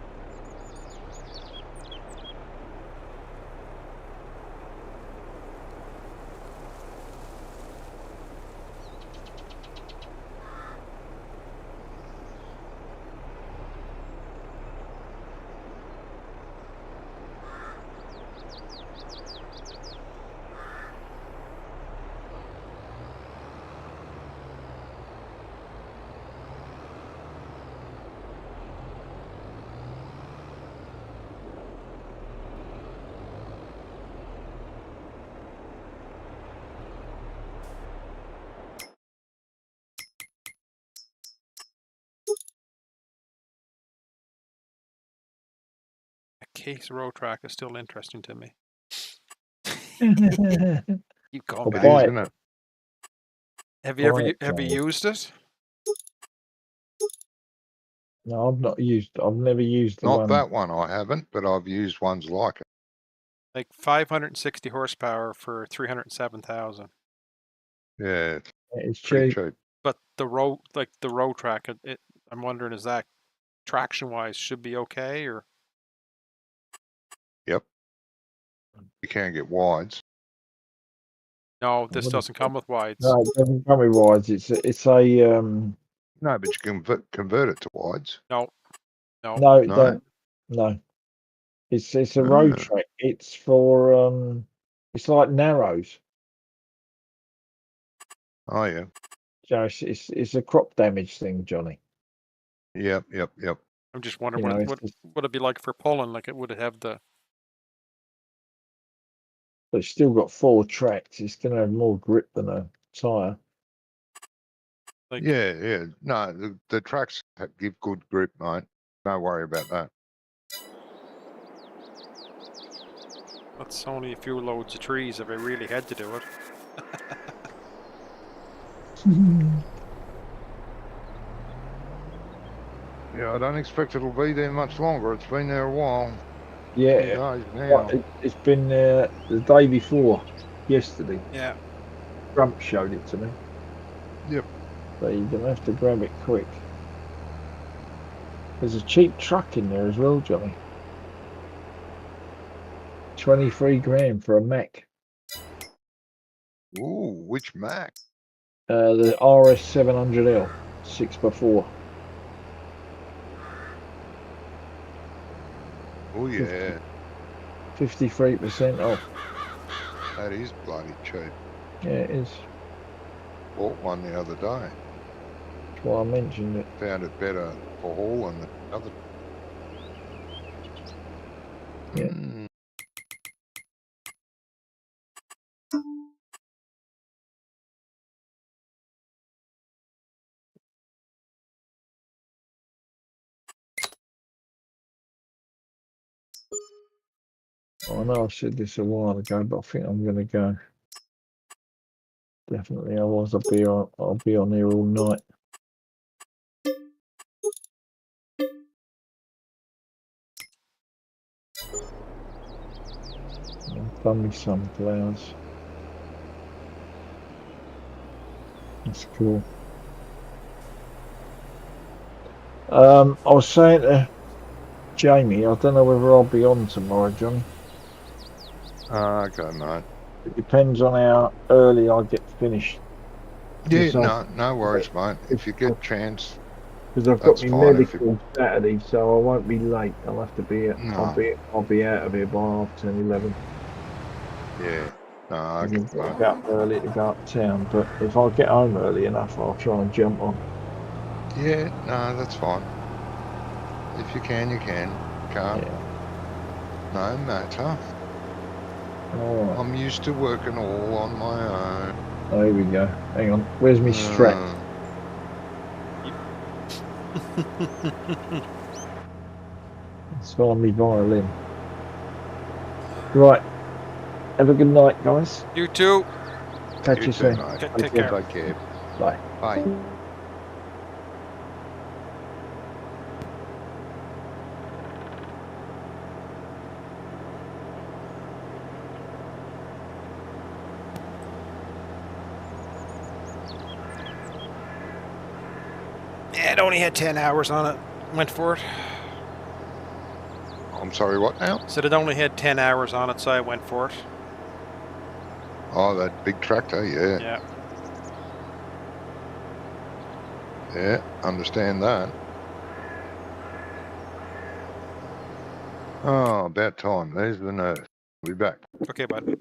Case road track is still interesting to me. Keep going
I'll
back.
It is,
buy it.
isn't it?
Have you ever
Buy it,
have you
Johnny.
used it?
No, I've never used the
Not
one.
that one I haven't, but I've used ones like it.
Like 560 horsepower for 307,000.
Yeah, it's
It's
pretty
cheap.
cheap.
But the road track, I'm wondering, is that traction wise should be okay, or
Yep. You can get wides.
no? This
What is
doesn't come with wides.
No, it doesn't come with wides. It's a
No, but you can convert it to wides.
No.
no, it
No?
don't. No. It's a road
Ah.
track. It's for it's like narrows.
Oh yeah.
So it's a crop damage thing, Johnny.
Yep.
I'm just wondering
You know,
what
it's
it
just,
would it be like for pulling? Like it would have the
but it's still got 4 tracks. It's gonna have more grip than a tire.
like
Yeah. No, the tracks give good grip, mate. Don't worry about that.
that's only a few loads of trees if I really had to do it.
Yeah, I don't expect it'll be there much longer. It's been there a while.
Yeah,
Some days now.
it's been there the day before, yesterday.
Yeah.
Trump showed it to me.
Yep.
So you're gonna have to grab it quick. There's a cheap truck in there as well, Johnny. 23 grand for a Mac.
Ooh, which Mac?
The RS 700L 6x4.
Oh yeah,
53% off.
that is bloody cheap.
Yeah, it is.
Bought one the other day.
That's why I mentioned it.
Found it better for hauling than the other.
Yeah.
Mm.
I know I said this a while ago, but I think I'm gonna go. Definitely, I was. I'll be on here all night. I've done me sunflowers. That's cool. I was saying to Jamie, I don't know whether I'll be on tomorrow, Johnny.
Okay, mate.
It depends on how early I get finished.
Yeah,
Because
no worries, mate. If you get chance,
I've got
that's
my
fine. If you
medical Saturday, so I won't be late. I'll have to be.
no,
I'll be out of here by 10:30, 11.
yeah, no,
I've
okay,
got to
mate.
get up early to go uptown. But if I get home early enough, I'll try and jump on.
Yeah, no, that's fine. If you can, you can. Can't.
Yeah.
No matter.
All right.
I'm used to working all on my own.
Oh, here we go. Hang on. Where's my strap? Let's find me violin. Right. Have a good night, guys.
You too.
Catch
You
you
too,
soon.
mate.
Take care.
Take care.
Bye.
Bye.
Yeah, it only had 10 hours on it. Went for it.
I'm sorry, what now?
Said it only had 10 hours on it, so I went for it.
Oh, that big tractor, yeah.
Yeah.
Yeah, understand that. Oh, about time. There's the nurse. We'll be back.
Okay, bud.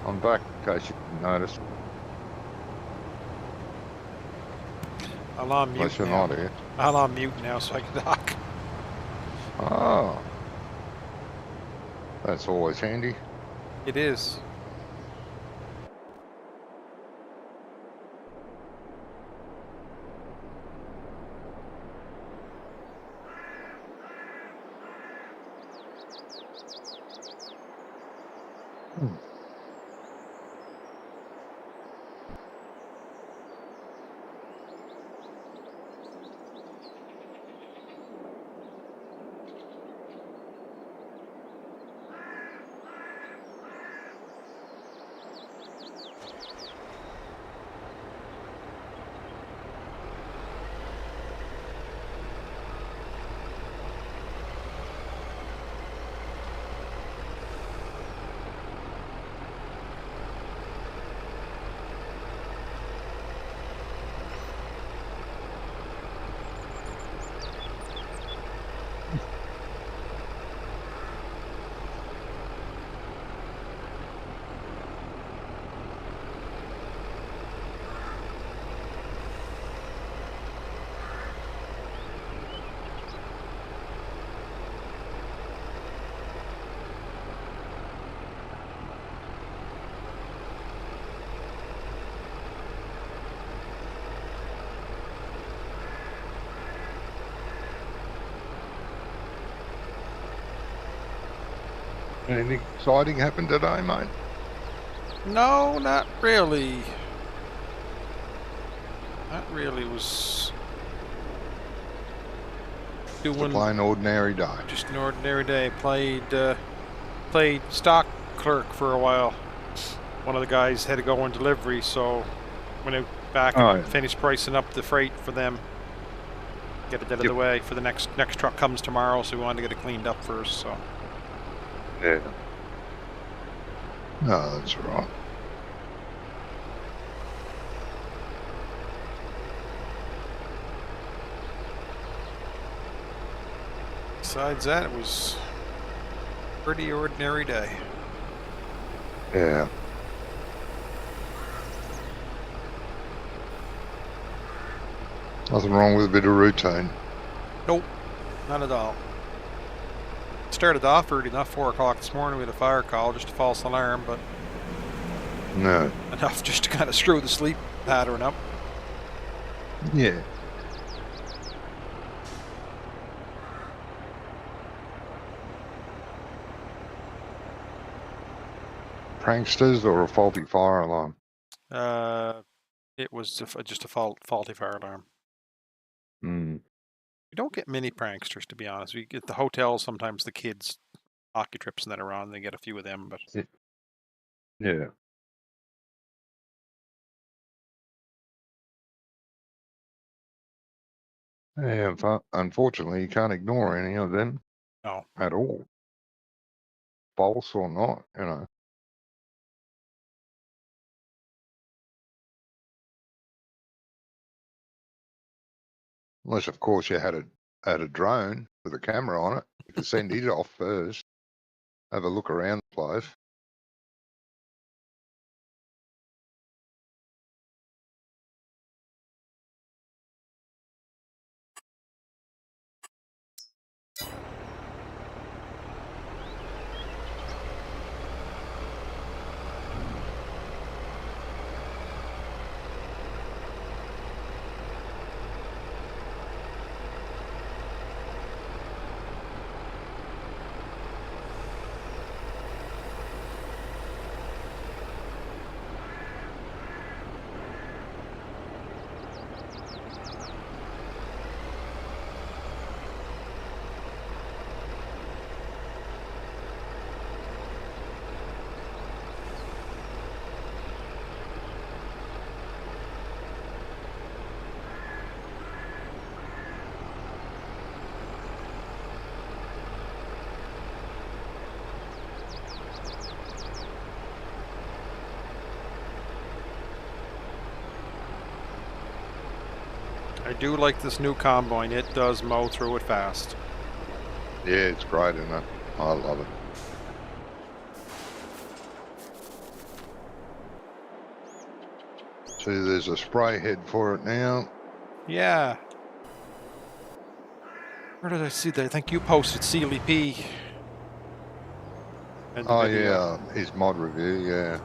I'm back, in case you didn't notice.
I'm on mute
Unless you're
now.
not here.
I'm on mute now, so I can talk.
Oh. That's always handy.
It is.
Anything exciting happened today, mate?
No, not really. Not really. It was
It's a
doing
plain ordinary day.
just an ordinary day. Played stock clerk for a while. One of the guys had to go on delivery, so went out back and finished pricing up the freight for them. Get it out of the way for the next truck comes tomorrow, so we wanted to get it cleaned up first. So
yeah. No, that's right.
besides that, it was a pretty ordinary day.
Yeah. Nothing wrong with a bit of routine.
Nope, not at all. Started off early, not 4 o'clock this morning. We had a fire call, just a false alarm, but
No.
enough just to kind of screw the sleep pattern up.
Yeah. Pranksters or a faulty fire alarm?
It was just a faulty fire alarm.
Hmm.
We don't get many pranksters, to be honest. We get the hotels, sometimes the kids' hockey trips and that are on. They get a few of them, but
Yeah. Yeah, unfortunately, you can't ignore any of them
no.
at all. False or not, you know. Unless, of course, you had a drone with a camera on it. You could send it off first, have a look around the place.
I do like this new combine. It does mow through it fast.
Yeah, it's great, isn't it? I love it. See, there's a spray head for it now.
Yeah. Where did I see that? I think you posted CLP. And the
Oh,
video.
yeah, his mod review, yeah.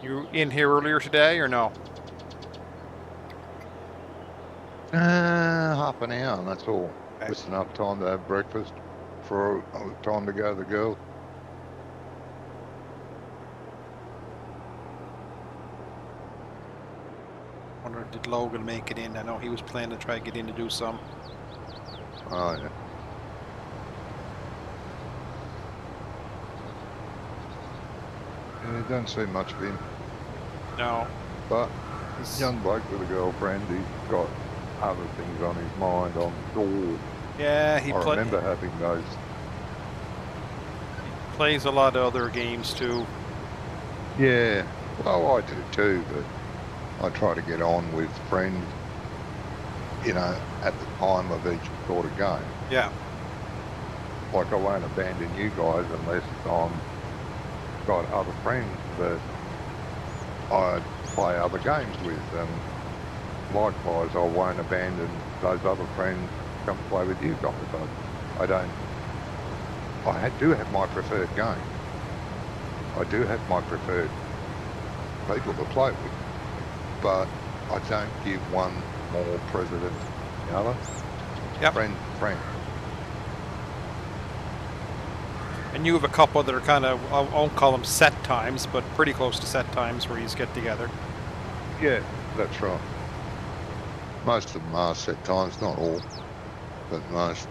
You in here earlier today or no?
Half an hour, and that's all.
Okay.
Just enough time to have breakfast for time to go to the girls.
Wonder, did Logan make it in? I know he was planning to try to get in to do some.
Oh, yeah. Yeah, don't see much of him.
No.
But young bloke with a girlfriend, he's got other things on his mind, I'm sure.
Yeah,
I remember having those.
He plays a lot of other games too.
Yeah, well, I do too, but I try to get on with friends, you know, at the time of each sort of game.
Yeah.
Like, I won't abandon you guys unless I'm got other friends that I play other games with, and likewise I won't abandon those other friends to come play with you guys. do have my preferred game. I do have my preferred people to play with, but I don't give one more precedence than the other.
Yep.
Friend.
And you have a couple that are kind of, I won't call them set times, but pretty close to set times where you get together.
Yeah, that's right. Most of them are set times, not all, but most.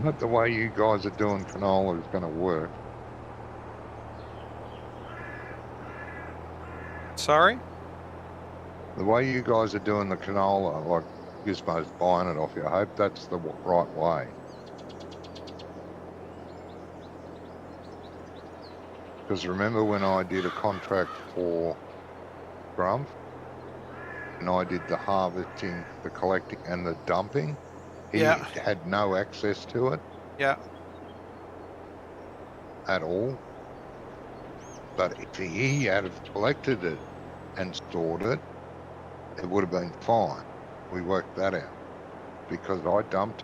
Not the way you guys are doing canola is going to work.
Sorry?
The way you guys are doing the canola, like Gizmo's buying it off you, I hope that's the right way. Because remember when I did a contract for Grumpf, and I did the harvesting, the collecting, and the dumping, he
Yeah.
had no access to it
Yeah.
at all. But if he had have collected it and stored it, it would have been fine. We worked that out because I dumped,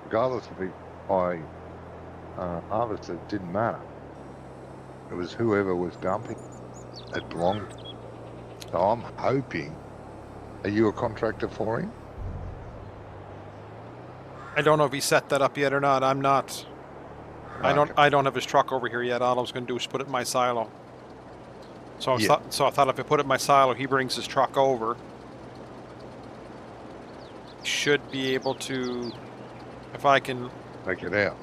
regardless of if I harvested, it didn't matter. It was whoever was dumping it belonged to. So I'm hoping. Are you a contractor for him?
I don't know if he set that up yet or not. I'm not.
Okay.
I don't have his truck over here yet. All I was going to do is put it in my silo. So
Yeah.
I thought if I put it in my silo, he brings his truck over. Should be able to, if I can
Take it out.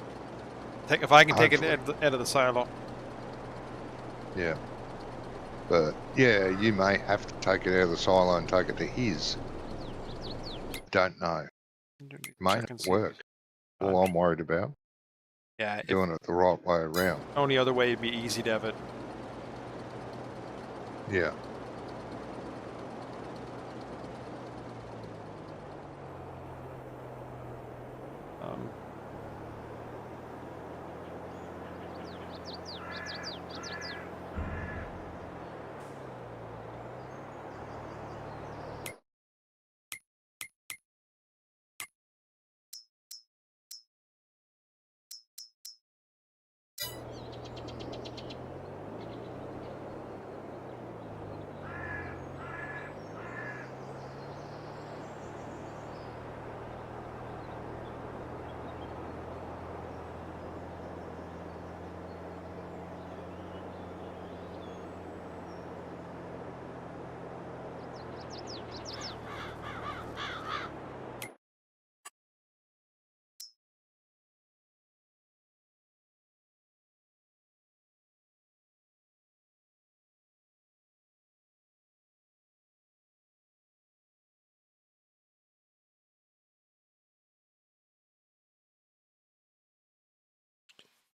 take, if I can take it
Hopefully.
out of the silo.
Yeah. But yeah, you may have to take it out of the silo and take it to his. Don't know. May
Check and
not
see.
work. All I'm worried about.
Yeah. If,
Doing it the right way around.
only other way would be easy to have it.
Yeah.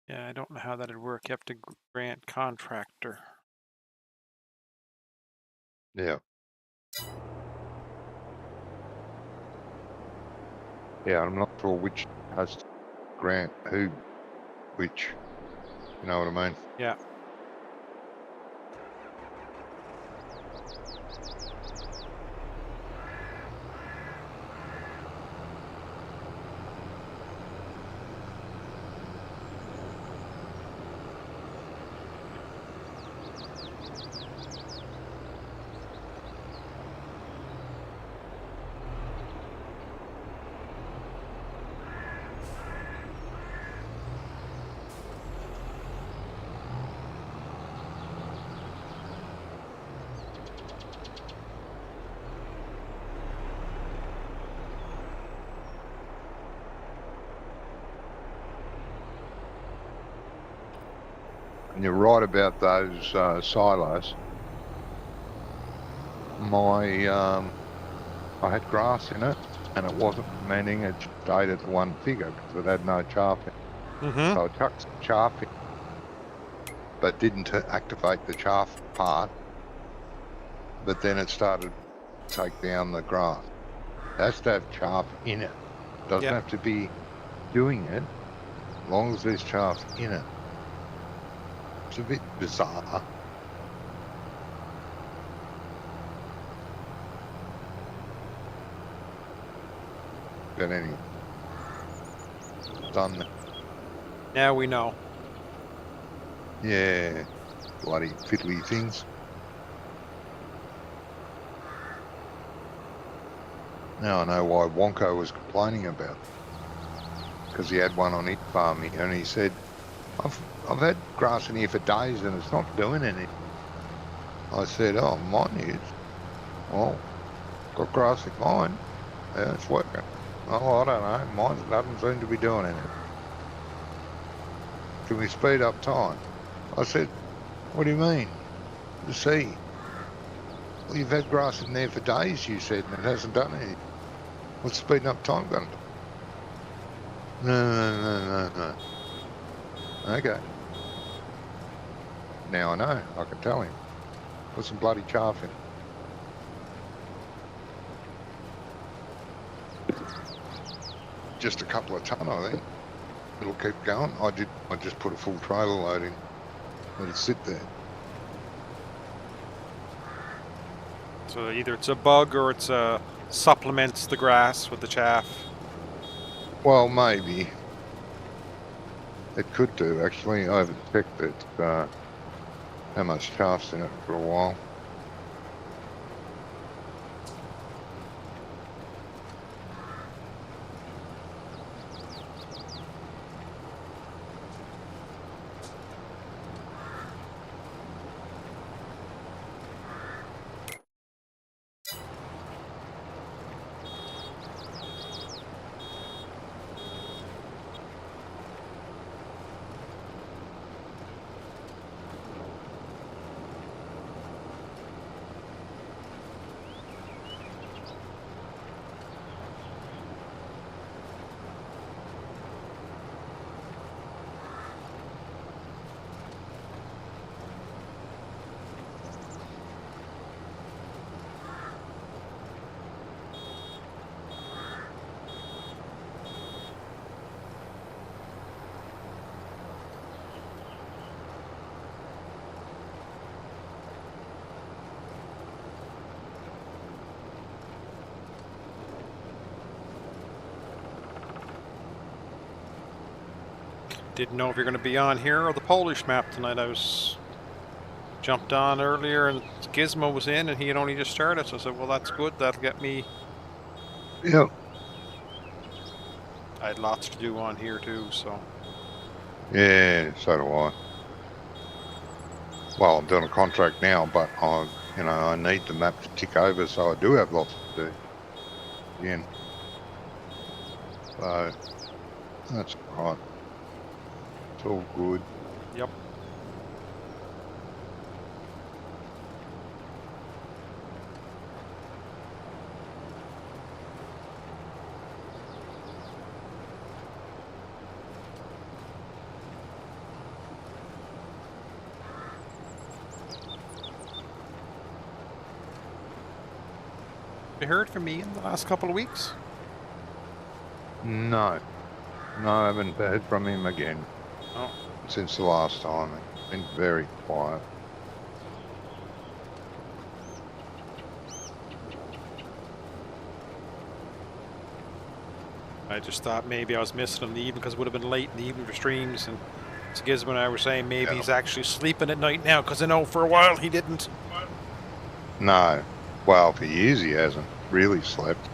Yeah, I don't know how that'd work. You have to grant contractor.
Yeah. Yeah, I'm not sure which has to grant who, which, you know what I mean?
Yeah.
And you're right about those silos. My, I had grass in it and it wasn't fermenting. It stayed at the one figure because it had no chaff in it.
Mm-hmm.
So I chucked some chaff in, but didn't activate the chaff part. But then it started to take down the grass. It has to have chaff in it. Doesn't
Yep.
have to be doing it, as long as there's chaff in it. It's a bit bizarre. But anyway, done that.
Now we know.
Yeah, bloody fiddly things. Now I know why Wonko was complaining about it. Because he had one on his farm here, and he said, I've had grass in here for days and it's not doing anything. I said, oh, mine is. Well, got grass in mine. Yeah, it's working. Oh, I don't know. Mine doesn't seem to be doing anything. Can we speed up time? I said, what do you mean? To see. Well, you've had grass in there for days, you said, and it hasn't done anything. What's speeding up time going to do? No. Okay. Now I know. I can tell him. Put some bloody chaff in. Just a couple of ton, I think. It'll keep going. I just put a full trailer load in. Let it sit there.
So either it's a bug or it's supplements the grass with the chaff.
Well, maybe. It could do, actually. I haven't checked it, how much chaff's in it for a while.
Didn't know if you're going to be on here or the Polish map tonight. I was jumped on earlier and Gizmo was in and he had only just started. So I said, well, that's good. That'll get me.
Yep.
I had lots to do on here too, so.
Yeah, so do I. Well, I'm doing a contract now, but I need the map to tick over, so I do have lots to do. Again. So, that's all right. It's all good.
Yep. You heard from me in the last couple of weeks?
No, I haven't heard from him again.
Oh.
Since the last time. It's been very quiet.
I just thought maybe I was missing him in the evening because it would have been late in the evening for streams. And Gizmo and I were saying maybe he's actually sleeping at night now because I know for a while he didn't.
No. Well, for years he hasn't really slept.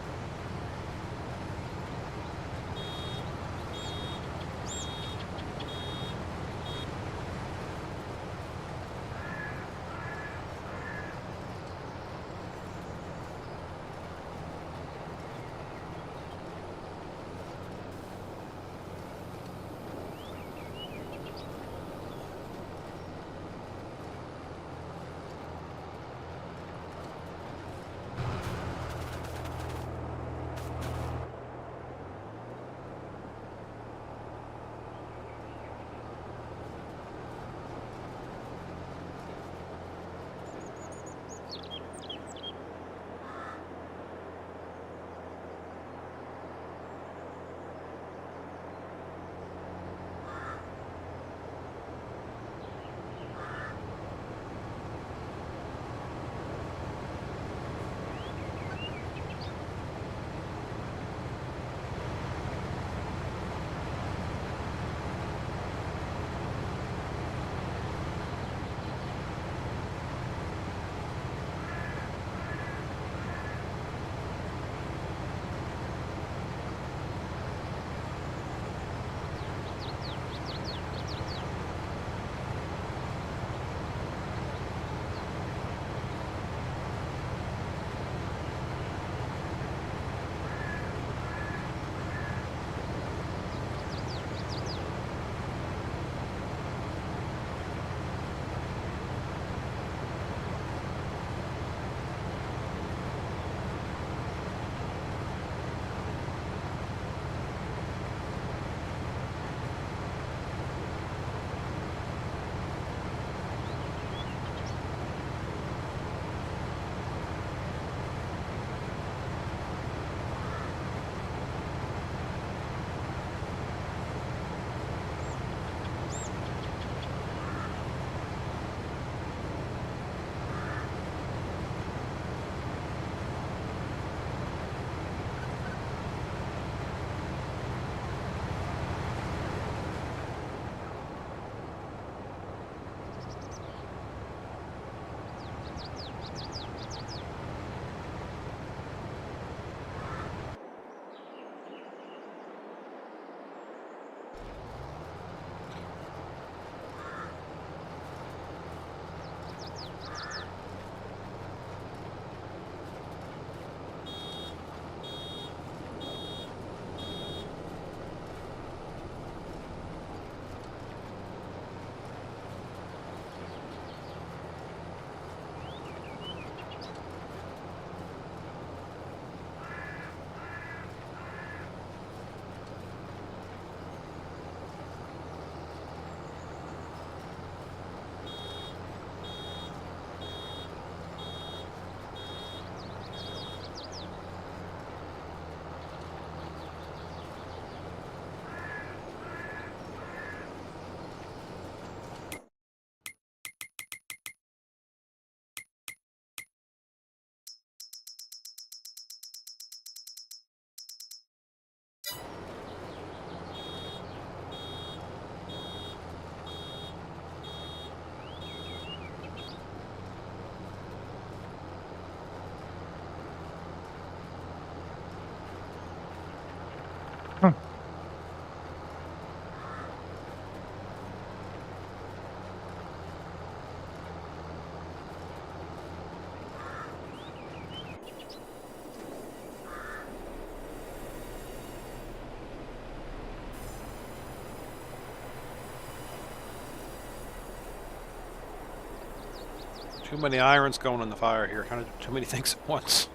Too many irons going in the fire here. Kind of too many things at once.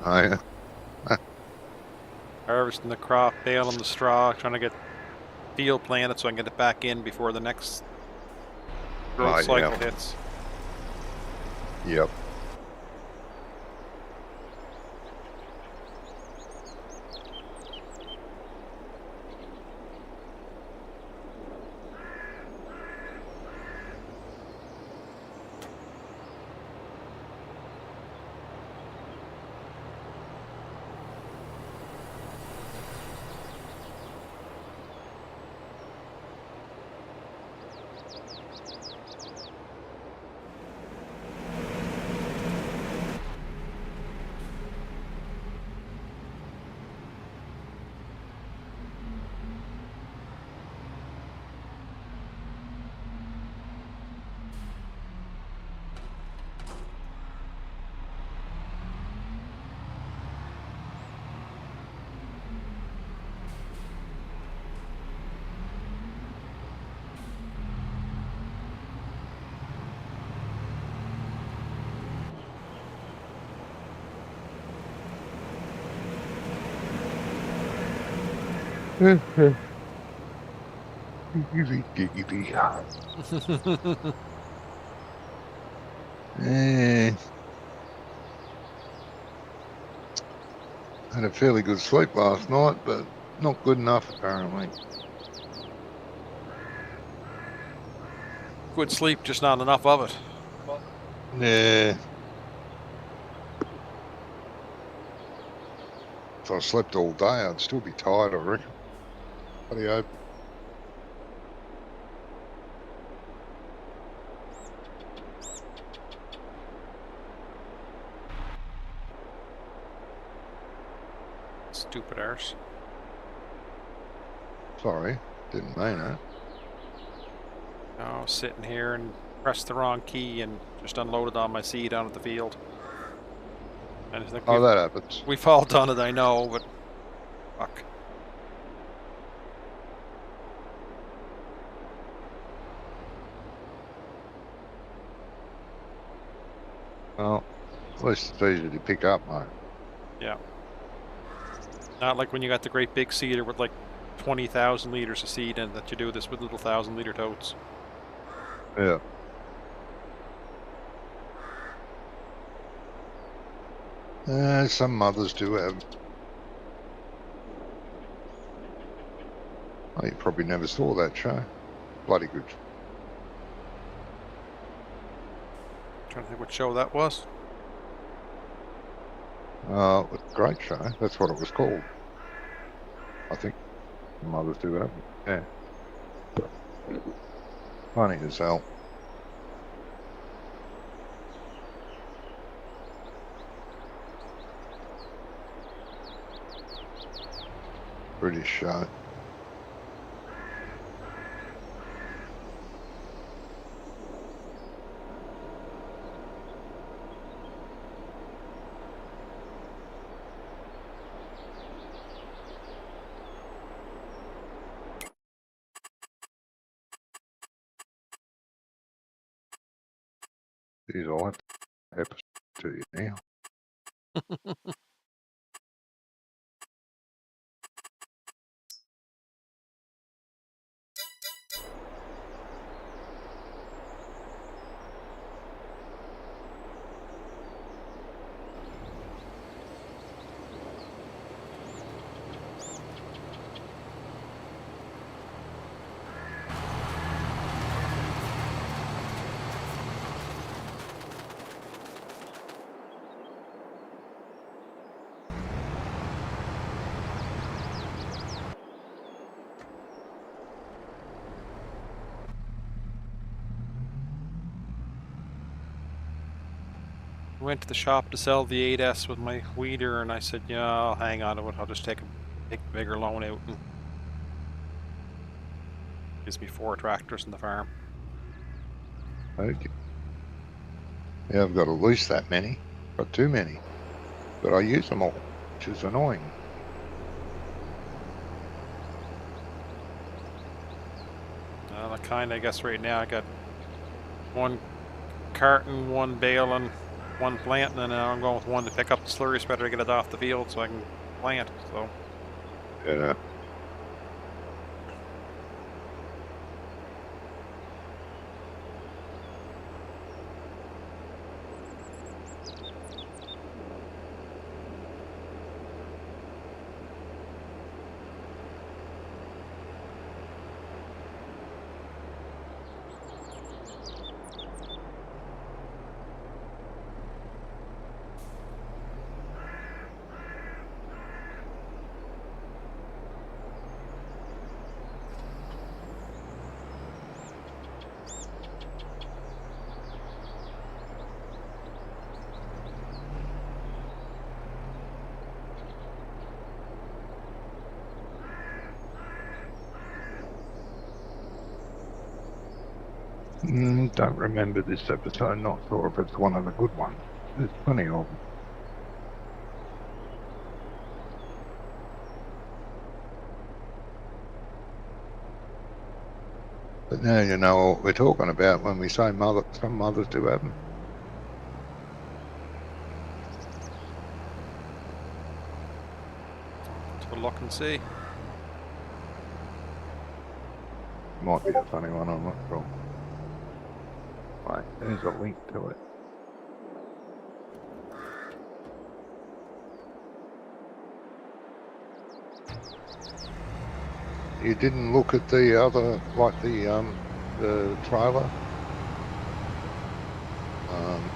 Oh, yeah.
Harvesting the crop, baling the straw, trying to get field planted so I can get it back in before the next growth cycle hits.
Yep. Giggity, giggity. Had a fairly good sleep last night, but not good enough apparently.
Good sleep, just not enough of it.
Yeah. If I slept all day, I'd still be tired, I reckon. Bloody hope.
Stupid arse.
Sorry, didn't mean it.
I was sitting here and pressed the wrong key and just unloaded all my seed out of the field. And I think
Oh, that happens.
we've all done it, I know, but fuck.
Well, at least it's easy to pick up, mate.
Yeah. Not like when you got the great big seeder with like 20,000 liters of seed in that you do this with little 1,000-liter totes.
Yeah. Some mothers do have. Oh, you probably never saw that show. Bloody good.
Trying to think what show that was.
It was a great show. That's what it was called. I think mothers do have. Yeah. Funny as hell. British show. Geez, I'll have to episode to you now.
Went to the shop to sell the 8S with my weeder, and I said, yeah, I'll hang on to it. I'll just take a bigger loan out. And gives me 4 tractors in the farm.
Okay. Yeah, I've got at least that many. Got too many. But I use them all, which is annoying.
I guess right now I got one carting, one baling, one planting, and now I'm going with one to pick up the slurry spreader to get it off the field so I can plant. So
Yeah. Don't remember this episode. Not sure if it's one of the good ones. There's plenty of them. But now you know what we're talking about when we say mother. Some mothers do have them.
to look and see.
Might be a funny one. I'm not sure. Right, there's a link to it. You didn't look at the other, like the trailer,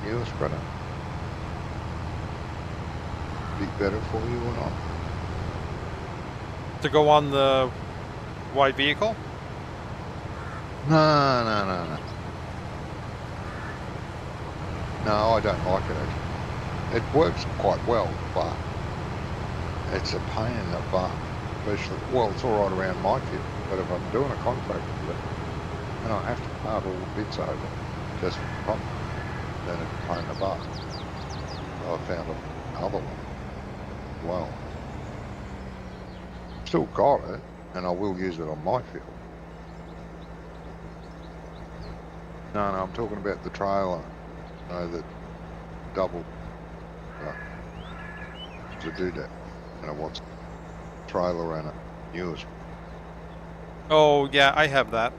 newer spreader. Be better for you or not?
To go on the wide vehicle?
No. No, I don't like it actually. It works quite well, but it's a pain in the butt. Especially, well, it's all right around my field, but if I'm doing a contract with it, and I have to part all the bits over just for the contract, then it's a pain in the butt. So I found another one as well. Still got it, and I will use it on my field. No, I'm talking about the trailer. The double to do that. And I want trailer and a newest.
Oh yeah, I have that.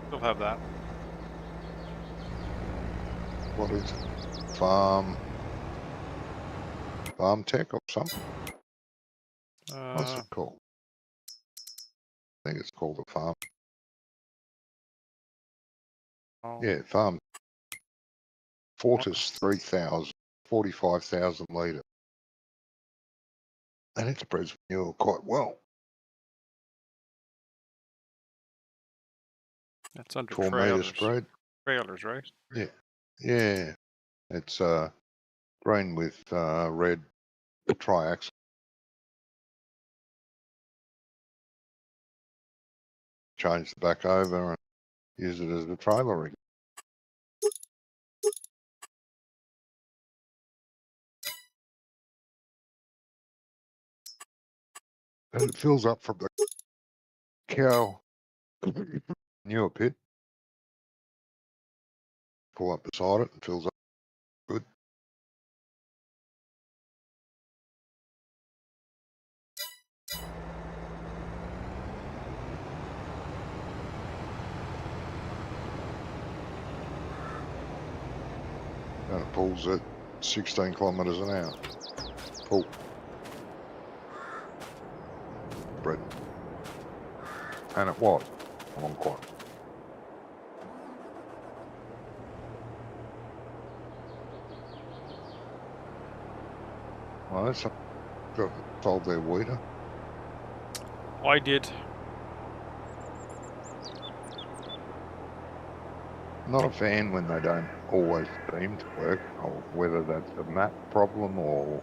Still have that.
What is it? Farm Tech or something? What's it called? I think it's called a Farm.
Oh,
Yeah, Farm Fortis 3000, 45,000 litre. And it spreads manure quite well.
that's under
4 metre
trailers.
spread.
Trailers, right?
Yeah. It's green with red triaxle. Change the back over and use it as a trailer rig. And it fills up from the cow manure pit. Pull up beside it and fills up good. And it pulls at 16 kilometres an hour. Pull. Spread. And it was a long quite. Well, that's sold their weeder.
I did.
Not a fan when they don't always seem to work, or whether that's a map problem or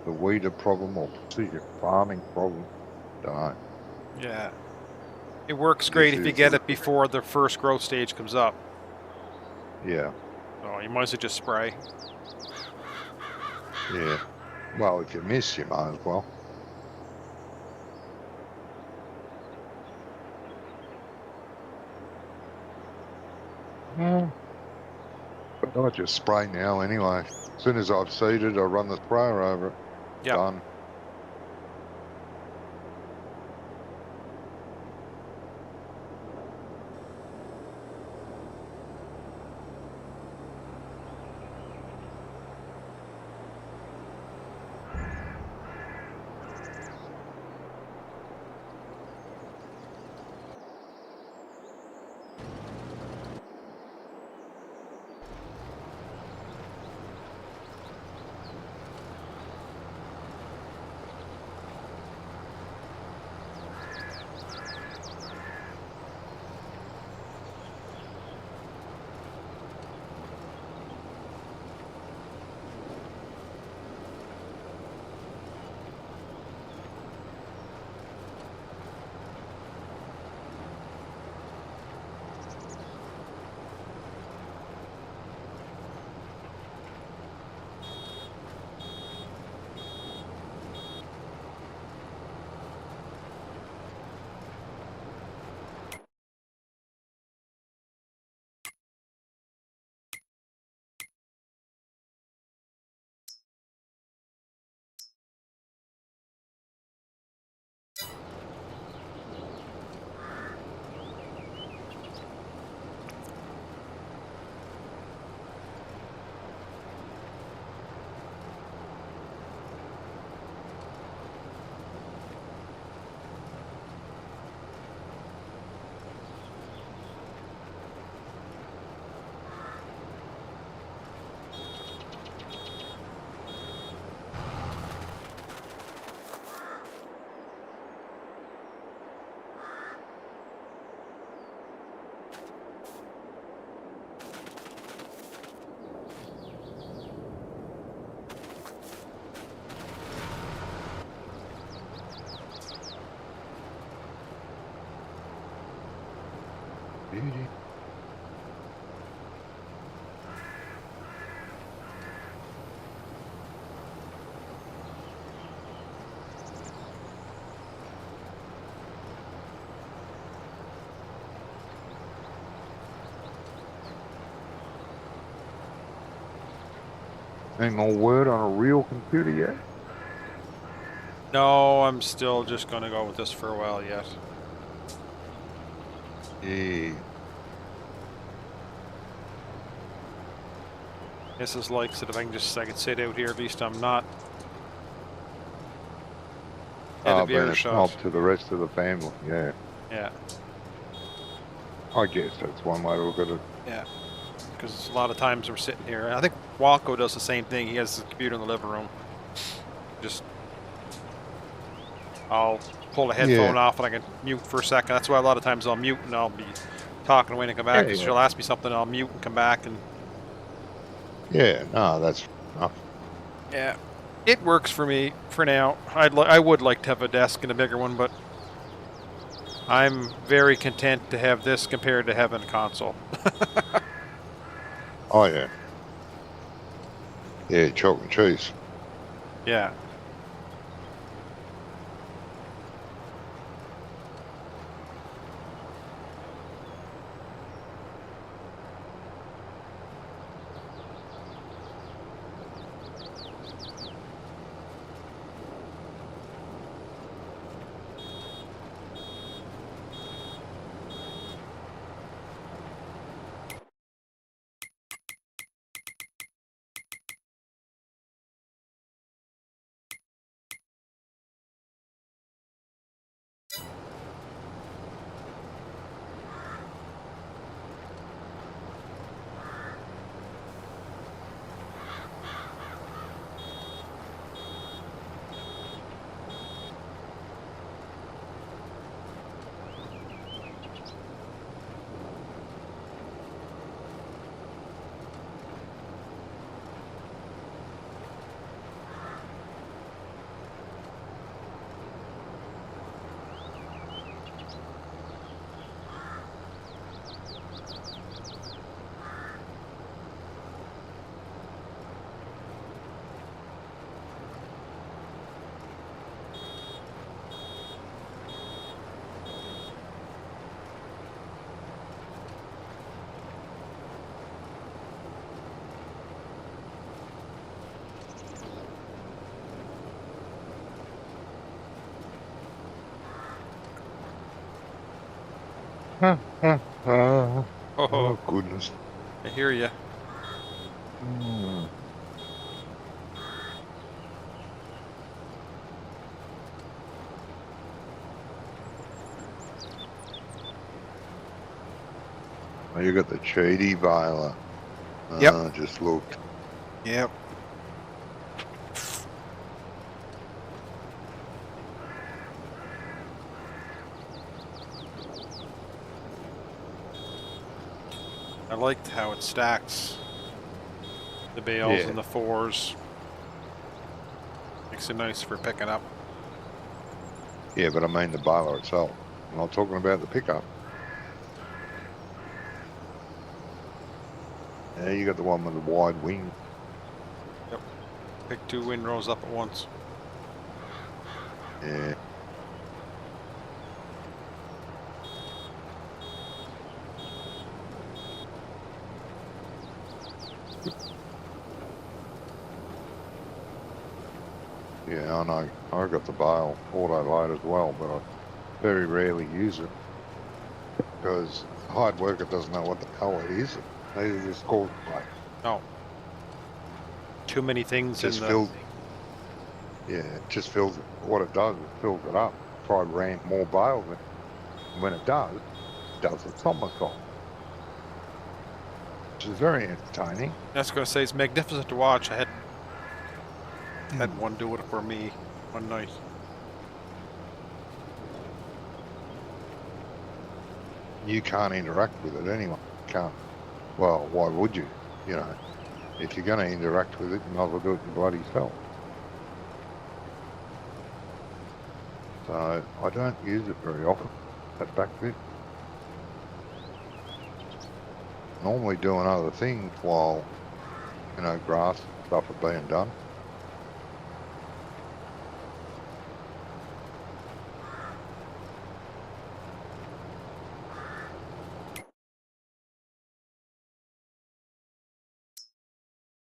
the weeder problem or precision farming problem. Don't know.
Yeah. It works
This
great if you
is
get it before the first growth stage comes up.
Yeah.
So you might as well just spray.
Yeah. Well, if you miss, you might as well. just spray now anyway. As soon as I've seeded, I run the sprayer over it.
Yep.
Done. Beauty. Any more word on a real computer yet?
No, I'm still just going to go with this for a while yet.
Yeah.
This is like, so if I could sit out here, at least I'm not out of
But it's
earshot.
not to the rest of the family, yeah.
Yeah,
I guess that's one way to look at it.
yeah. Because a lot of times we're sitting here. I think Walco does the same thing. He has his computer in the living room. Just, I'll pull the headphone off and I can mute for a second. That's why a lot of times I'll mute and I'll be talking away and come back.
Yeah,
Because
yeah.
she'll ask me something, I'll mute and come back. And
Yeah, no, that's enough.
yeah, it works for me for now. I would like to have a desk and a bigger one, but I'm very content to have this compared to having a console.
Oh, yeah. Yeah, chalk and cheese.
Yeah. Oh,
Oh, goodness.
I hear you.
Mm. Oh, you got the cheaty baler.
Yep.
Just looked.
Yep. I liked how it stacks the bales
Yeah.
and the fours. Makes it nice for picking up.
Yeah, but I mean the baler itself. I'm not talking about the pickup. Yeah, you got the one with the wide wing.
Yep. Pick 2 windrows up at once.
Yeah. Yeah, I know. I got the bale auto load as well, but I very rarely use it because the hard worker doesn't know what the hell it is. Neither does the score plate.
No. Too many things in
Just
the...
fills. Yeah, it just fills it. What it does is fills it up. Try to ram more bales in. And when it does a somersault, which is very entertaining.
I was going to say, it's magnificent to watch. I had one do it for me one night.
You can't interact with it anyway. You can't. Well, why would you? You know, if you're going to interact with it, you might as well do it your bloody self. So I don't use it very often, that back bit. Normally doing other things while, you know, grass stuff are being done.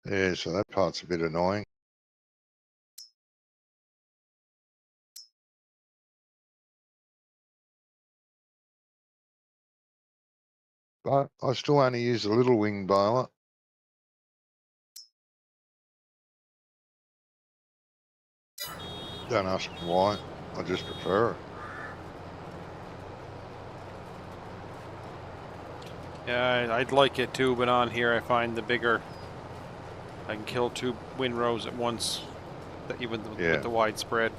Yeah, so that part's a bit annoying. But I still only use the little wing baler. Don't ask me why. I just prefer it.
Yeah, I'd like it too, but on here I find the bigger... I can kill 2 windrows at once, even with the wide spread.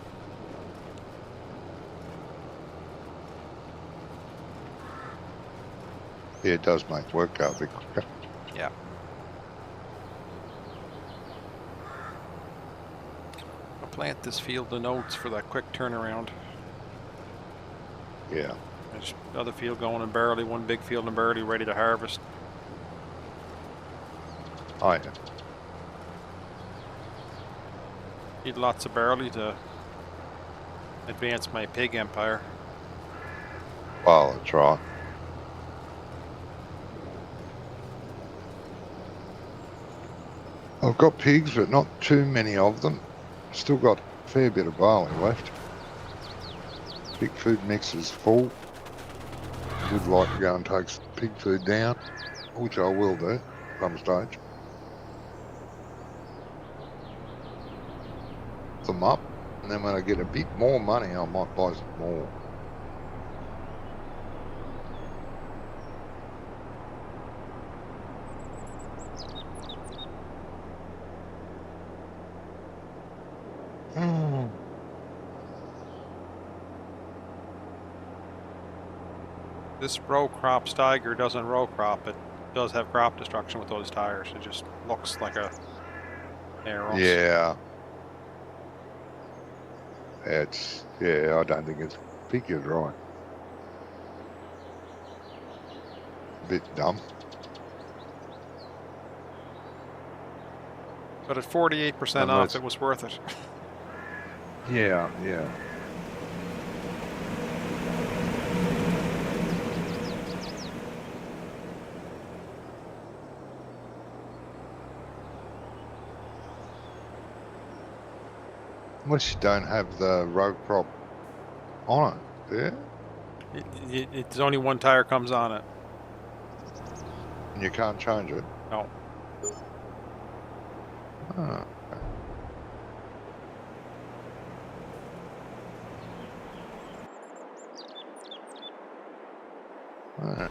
Yeah, it does make work go a bit quicker.
Yeah. I'll plant this field of oats for that quick turnaround.
Yeah.
There's another field going in barley, one big field in barley ready to harvest.
Oh, yeah.
Need lots of barley to advance my pig empire.
Well, that's right. I've got pigs, but not too many of them. Still got a fair bit of barley left. Pig food mix is full. Would like to go and take some pig food down, which I will do some stage. Them up, and then when I get a bit more money, I might buy some more.
This row crop Steiger doesn't row crop. It does have crop destruction with those tires. It just looks like a arrow.
Yeah. Yeah, I don't think it's figured right. A bit dumb.
But at 48% off, it was worth it.
Yeah. Unless you don't have the row crop on it, yeah?
There's only one tire comes on it.
And you can't change it?
No.
Oh, okay.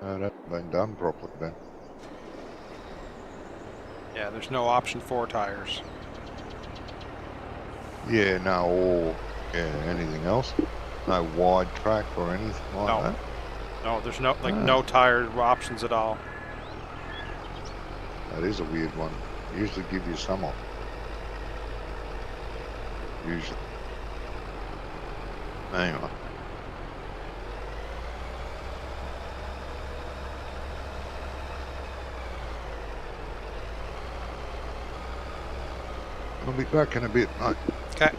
No, that hasn't been done properly then.
Yeah, there's no option for tires.
Yeah, no, or anything else? No wide track or anything like
No.
that?
No, there's no tire options at all.
That is a weird one. They usually give you some of. Usually. Anyway. I'll be back in a bit, mate.
Okay.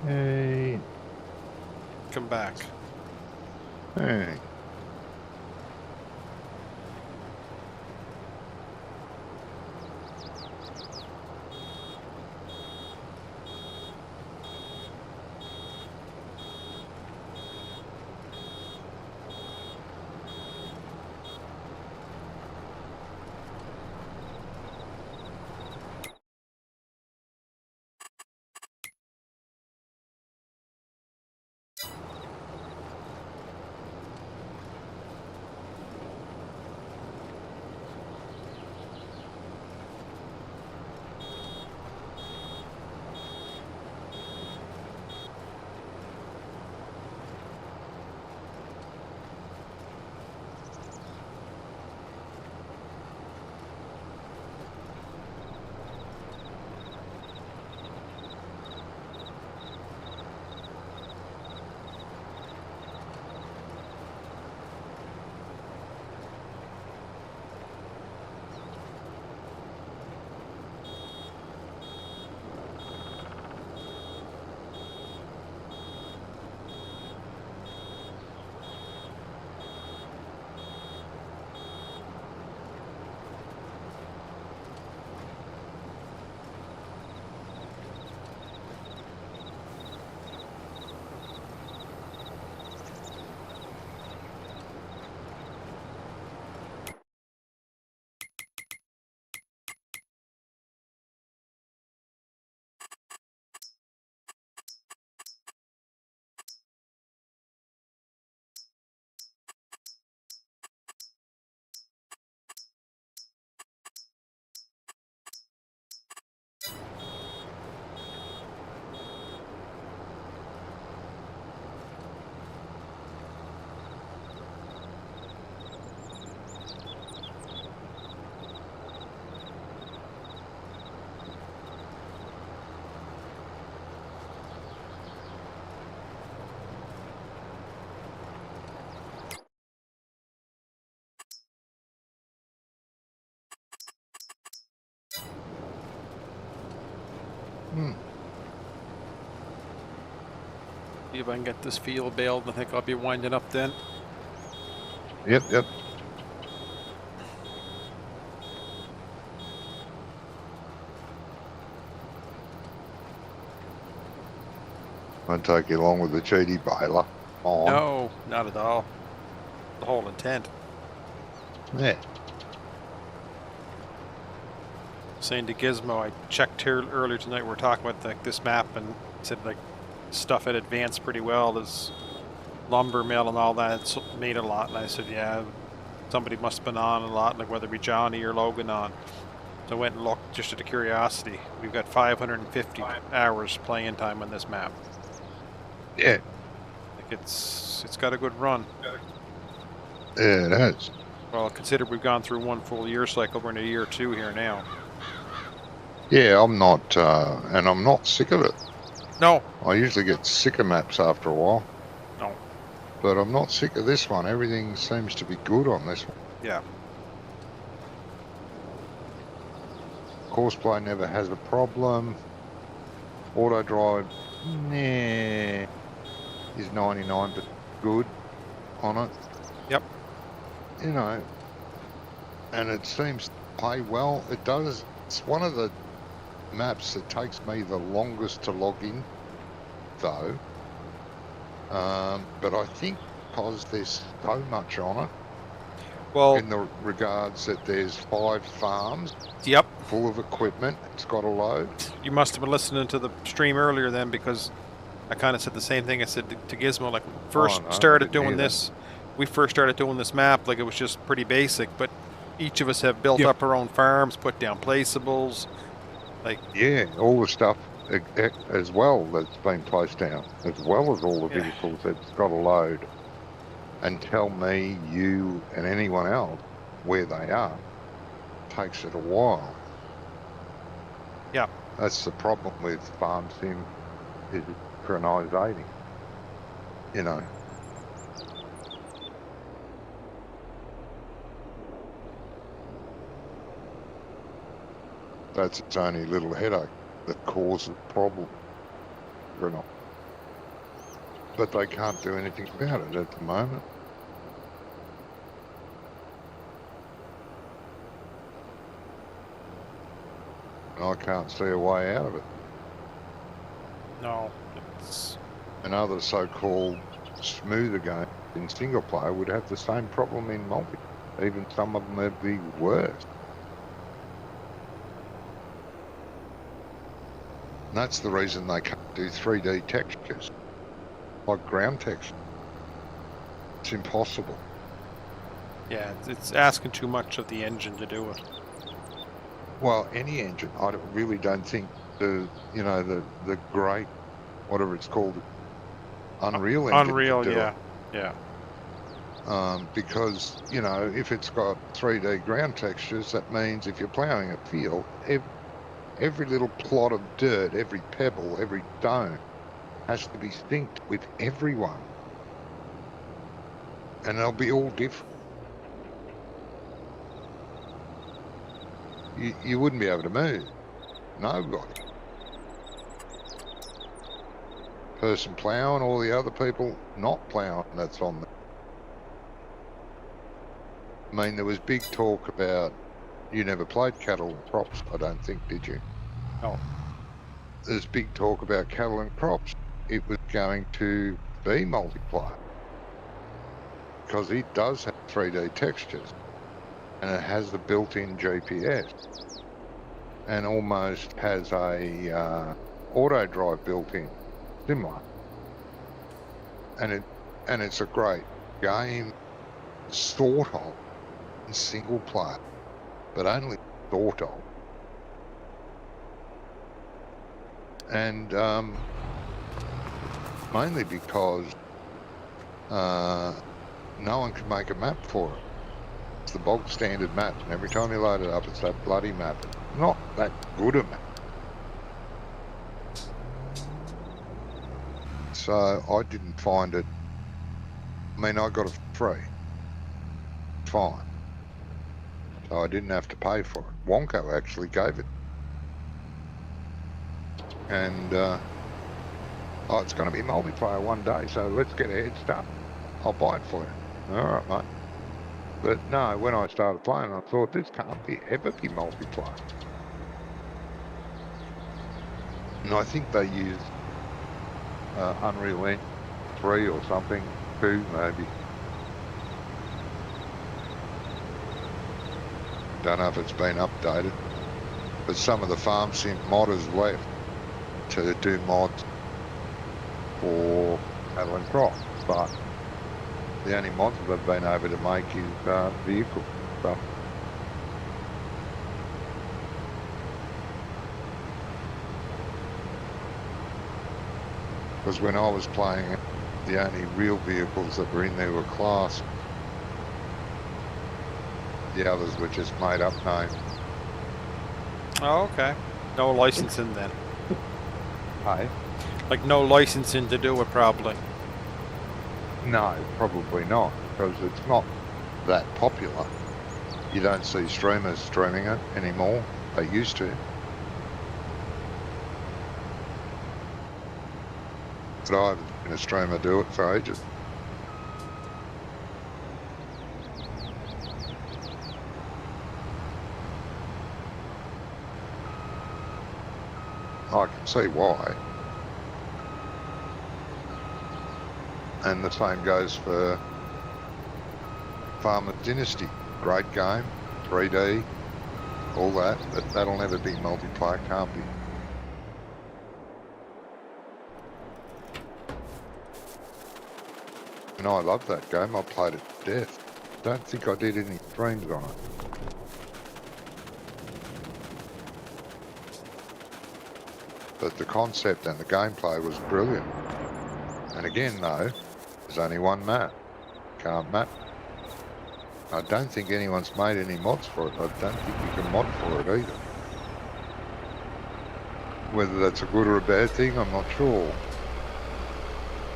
Hey.
Come back.
Hey.
See if I can get this field baled. I think I'll be winding up then.
Yep. Won't take you long with the cheaty baler. On.
No, not at all. The whole intent.
Yeah.
Saying to Gizmo, I checked here earlier tonight. We were talking about like this map and said like stuff had advanced pretty well. This lumber mill and all that it's made a lot. And I said, yeah, somebody must have been on a lot, like whether it be Johnny or Logan on. So I went and looked just out of curiosity. We've got 550 hours playing time on this map.
Yeah.
Like it's got a good run.
Yeah, it has.
Well, consider we've gone through one full year cycle. We're in a year 2 here now.
Yeah, I'm not, and I'm not sick of it.
No.
I usually get sick of maps after a while.
No.
But I'm not sick of this one. Everything seems to be good on this one.
Yeah.
Courseplay never has a problem. Auto drive, nah, is 99 but good on it.
Yep.
You know, and it seems to play well. It does. It's one of the maps that takes me the longest to log in, though. But I think because there's so much on it,
well,
in the regards that there's 5 farms,
yep,
full of equipment, it's got a load.
You must have been listening to the stream earlier then, because I kind of said the same thing I said to Gizmo. Like first started doing this, we first started doing this map, like it was just pretty basic, but each of us have built up our own farms, put down placeables, like
all the stuff as well that's been placed down, as well as all the vehicles that's got a load. And tell me, you and anyone else where they are. Takes it a while.
Yeah.
That's the problem with farm sim, is chronising. You know. That's its only little headache that causes the problem. Or not. But they can't do anything about it at the moment. And I can't see a way out of it.
No. It's...
And other so-called smoother games in single player would have the same problem in multi. Even some of them would be worse. And that's the reason they can't do 3D textures, like ground texture. It's impossible.
Yeah, it's asking too much of the engine to do it.
Well, any engine, I really don't think the great, whatever it's called, Unreal engine.
Unreal,
can do
yeah.
Because, if it's got 3D ground textures, that means if you're ploughing a field, every little plot of dirt, every pebble, every stone has to be synced with everyone. And they'll be all different. You wouldn't be able to move. Nobody. Person ploughing, all the other people not ploughing that's on there. I mean, there was big talk about, you never played cattle and crops, I don't think, did you?
No.
There's big talk about cattle and crops. It was going to be multiplayer. Because it does have 3D textures. And it has the built-in GPS. And almost has a auto drive built in. Similar. And it's a great game, sort of, in single player. But only sort of. And mainly because no one can make a map for it. It's the bog standard map, and every time you load it up, it's that bloody map. Not that good a map. So I didn't find it. I mean, I got it for free. Fine. So I didn't have to pay for it. Wonko actually gave it. And Oh, it's going to be multiplayer one day, so let's get a head start. I'll buy it for you. All right, mate. But no, when I started playing, I thought this can't ever be multiplayer. And I think they used Unreal Engine 3 or something, 2 maybe. Don't know if it's been updated. But some of the farm sim modders left to do mods for cattle and crop. But the only mods that they've been able to make is vehicle stuff. Because when I was playing it, the only real vehicles that were in there were class. The others were just made up names.
Oh, okay. No licensing then.
Hey?
Like no licensing to do it, probably.
No, probably not, because it's not that popular. You don't see streamers streaming it anymore. They used to. But I haven't seen a streamer do it for ages. I can see why. And the same goes for Farmer Dynasty. Great game, 3D, all that, but that'll never be multiplayer, can't be. And I love that game, I played it to death. Don't think I did any streams on it. But the concept and the gameplay was brilliant. And again, though, there's only one map. Can't map. I don't think anyone's made any mods for it. I don't think you can mod for it either. Whether that's a good or a bad thing, I'm not sure.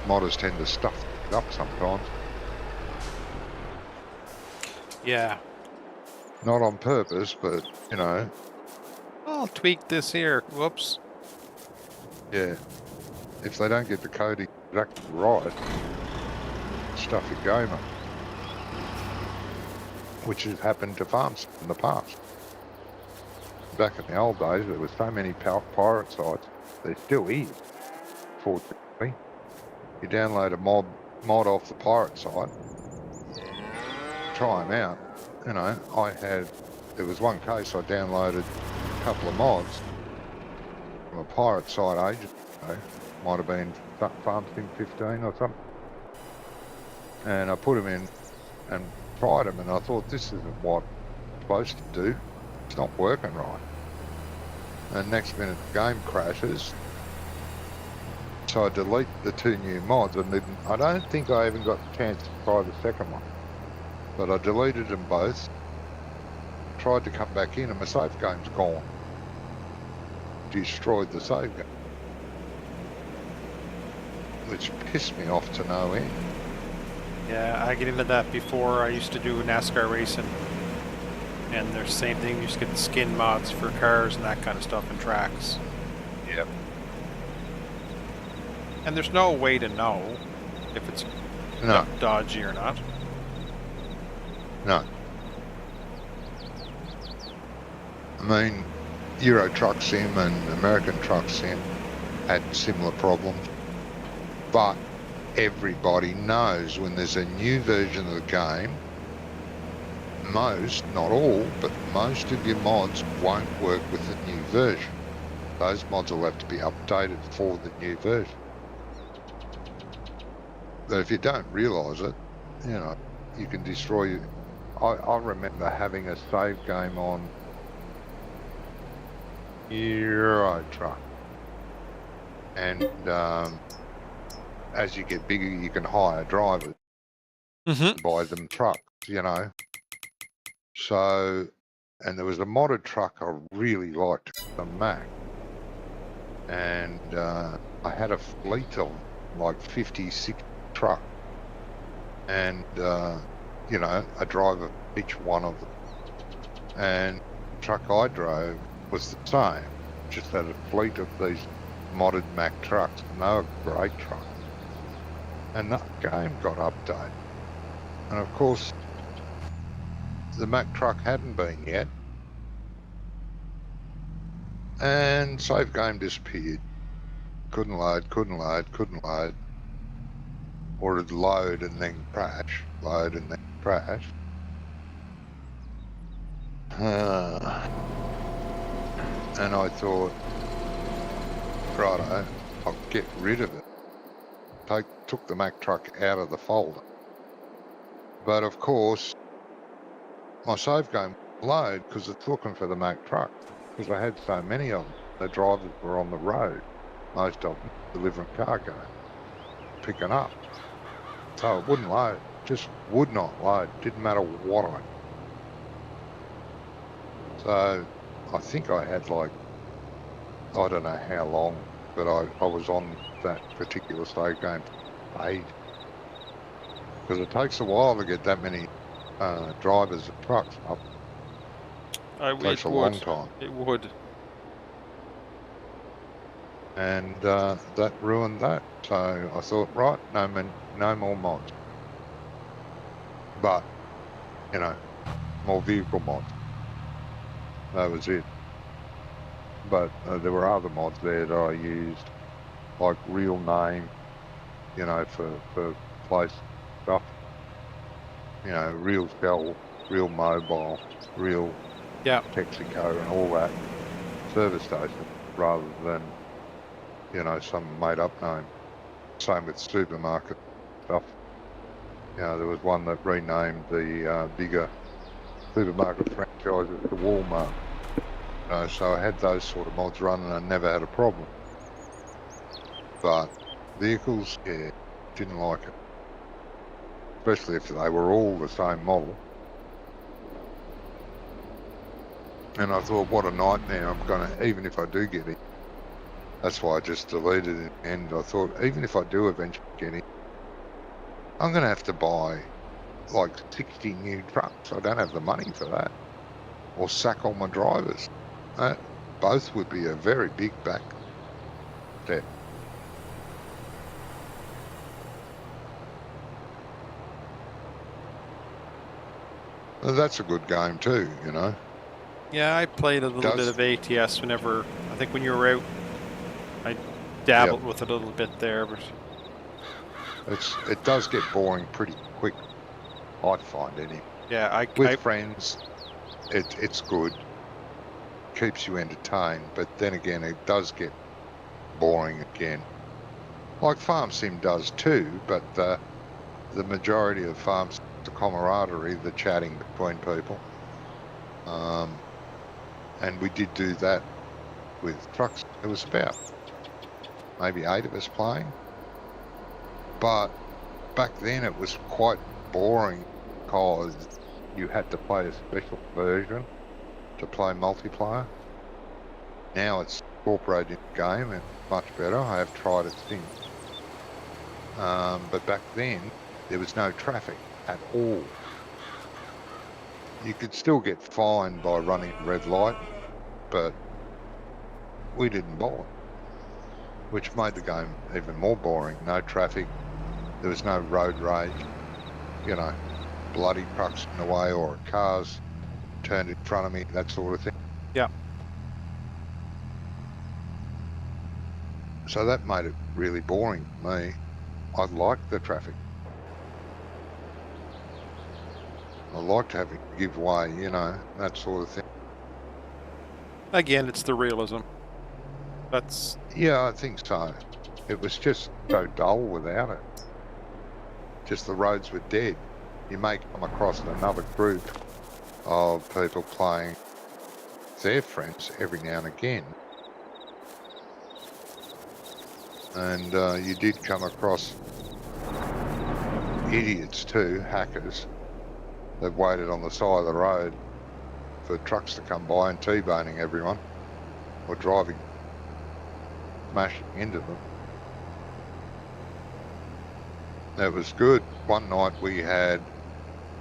Modders tend to stuff it up sometimes.
Yeah.
Not on purpose, but, you know,
I'll tweak this here. Whoops.
yeah. If they don't get the coding exactly right, stuff your game up. Which has happened to farms in the past. Back in the old days, there were so many pirate sites. There still is, fortunately. You download a mod off the pirate site, try them out. You know, there was one case I downloaded a couple of mods from a pirate site ages ago. Might have been Farm Sim 15 or something. And I put them in and tried them, and I thought, this isn't what I'm supposed to do. It's not working right. And next minute the game crashes. So I delete the 2 new mods, and I don't think I even got the chance to try the second one. But I deleted them both, tried to come back in, and my save game's gone. Destroyed the save game. Which pissed me off to no end.
Yeah, I get into that before. I used to do NASCAR racing. And there's the same thing. You just get the skin mods for cars and that kind of stuff and tracks.
Yep.
And there's no way to know if it's dodgy or not.
No. I mean, Euro Truck Sim and American Truck Sim had similar problems. But everybody knows when there's a new version of the game, most, not all, but most of your mods won't work with the new version. Those mods will have to be updated for the new version. But if you don't realise it, you know, you can destroy. I remember having a save game on Euro Truck, and as you get bigger, you can hire drivers, buy them trucks, you know. So, and there was a modded truck I really liked, the Mac, and I had a fleet of like 56 trucks, and you know, a driver each one of them, and the truck I drove was the same, just had a fleet of these modded Mack trucks, and they were great trucks. And that game got updated. And of course, the Mack truck hadn't been yet. And save game disappeared. Couldn't load. Or it'd load and then crash. Load and then crash. And I thought, righto, I'll get rid of it. Took the Mack truck out of the folder. But of course, my save game load because it's looking for the Mack truck because I had so many of them. The drivers were on the road, most of them delivering cargo, picking up. So it wouldn't load, just would not load. Didn't matter what I. So I think I had like, I don't know how long, but I was on that particular save game for ages. Because it takes a while to get that many drivers and trucks up. It takes a long time.
It would.
And that ruined that. So I thought, right, no more mods. But, you know, more vehicle mods. That was it. But there were other mods there that I used, like real name, you know, for place stuff. You know, real cell, real mobile, real Texaco and all that service station rather than, you know, some made up name. Same with supermarket stuff. You know, there was one that renamed the bigger supermarket franchises to Walmart. You know, so I had those sort of mods running and never had a problem. But vehicles, yeah, didn't like it. Especially if they were all the same model. And I thought, what a nightmare. I'm going to, even if I do get it, that's why I just deleted it. And I thought, even if I do eventually get it, I'm going to have to buy like 60 new trucks. I don't have the money for that. Or sack all my drivers. Both would be a very big back step. That's a good game too, you know.
Yeah, I played a little bit of ATS whenever, I think when you were out, I dabbled with it a little bit there, but
it does get boring pretty quick, I find anyway.
Yeah,
with friends, it's good, keeps you entertained, but then again, it does get boring again. Like Farm Sim does too, but the majority of Farm Sim, the camaraderie, the chatting between people. And we did do that with trucks. It was about maybe 8 of us playing. But back then it was quite boring because you had to play a special version to play multiplayer. Now it's incorporated in the game and much better. I have tried it since. But back then there was no traffic at all. You could still get fined by running red light, but we didn't bother, which made the game even more boring. No traffic, there was no road rage, you know, bloody trucks in the way or cars turned in front of me, that sort of thing.
Yeah.
So that made it really boring for me. I liked the traffic. I liked having to give way, you know, that sort of thing.
Again, it's the realism. That's...
Yeah, I think so. It was just so dull without it. Just the roads were dead. You may come across another group of people playing their friends every now and again. And you did come across idiots too, hackers, that waited on the side of the road for trucks to come by and T-boning everyone, or driving, smashing into them. It was good. One night we had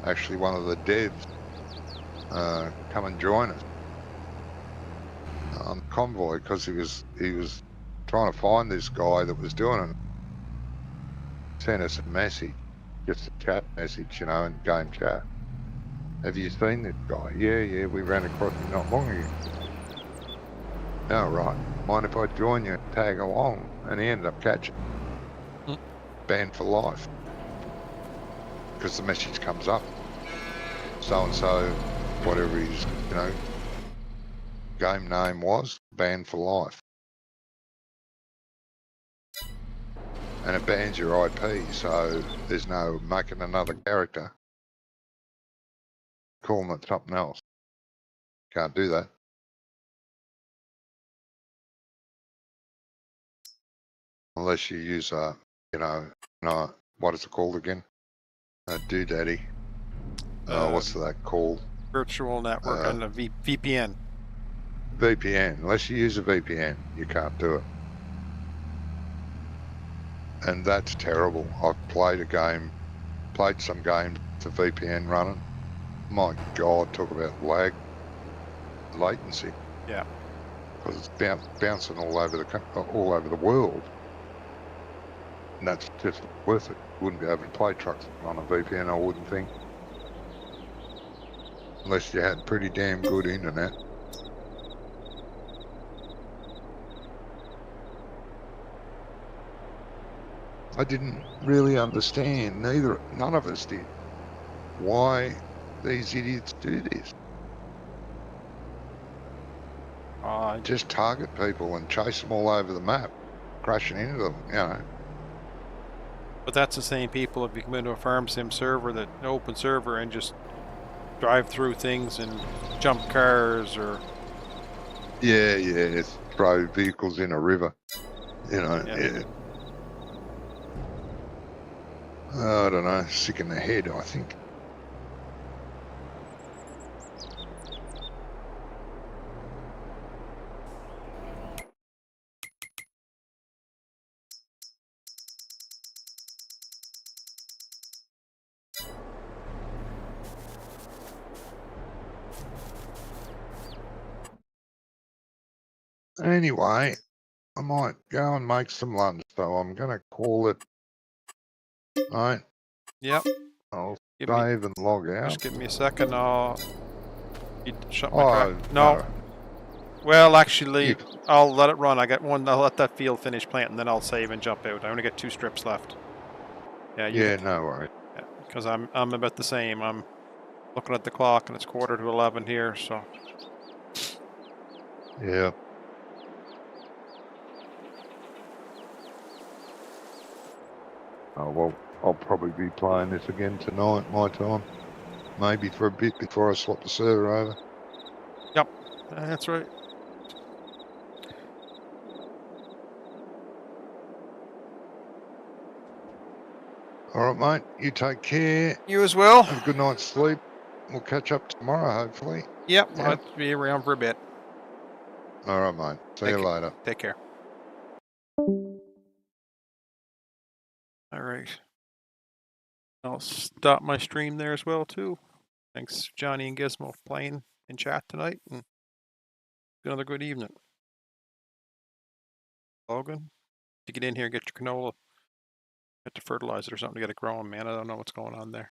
actually one of the devs come and join us on convoy because he was trying to find this guy that was doing it. Sent us a message, just a chat message, you know, in game chat. Have you seen this guy? Yeah, we ran across him not long ago. Oh, right. Mind if I join you and tag along? And he ended up catching. Banned for life. Because the message comes up. So-and-so, whatever his, you know, game name was, banned for life. And it bans your IP, so there's no making another character, calling it something else. Can't do that. Unless you use you know, what is it called again? Doodaddy. What's that called?
Virtual network and a VPN.
VPN. Unless you use a VPN, you can't do it. And that's terrible. I've played some games with the VPN running. My God, talk about lag, latency.
Yeah.
Because it's bouncing all over the world. And that's just worth it. Wouldn't be able to play trucks on a VPN, I wouldn't think. Unless you had pretty damn good internet. I didn't really understand, none of us did, why these idiots do this. Just target people and chase them all over the map, crashing into them, you know.
But that's the same people if you come into a farm sim server, an open server, and just drive through things and jump cars or...
Yeah, it's throw vehicles in a river, you know. Yeah. I don't know, sick in the head, I think. Anyway, I might go and make some lunch, so I'm going to call it, right?
Yep.
I'll save and log out.
Just give me a second, I'll shut my track.
No.
Well, actually, I'll let it run. I'll let that field finish planting, then I'll save and jump out. I only got 2 strips left. Yeah,
no worries.
Yeah, because I'm about the same. I'm looking at the clock and it's 11:15 here, so.
Yeah. Oh, well, I'll probably be playing this again tonight, my time. Maybe for a bit before I swap the server over.
Yep, that's right.
All right, mate. You take care.
You as well.
Have a good night's sleep. We'll catch up tomorrow, hopefully.
Yep, I'll be around for a bit.
All right, mate. See you later.
Take care. All right. I'll stop my stream there as well, too. Thanks, Johnny and Gizmo, for playing in chat tonight. And another good evening. Logan, to get in here and get your canola, get the fertilizer or something to get it growing, man. I don't know what's going on there.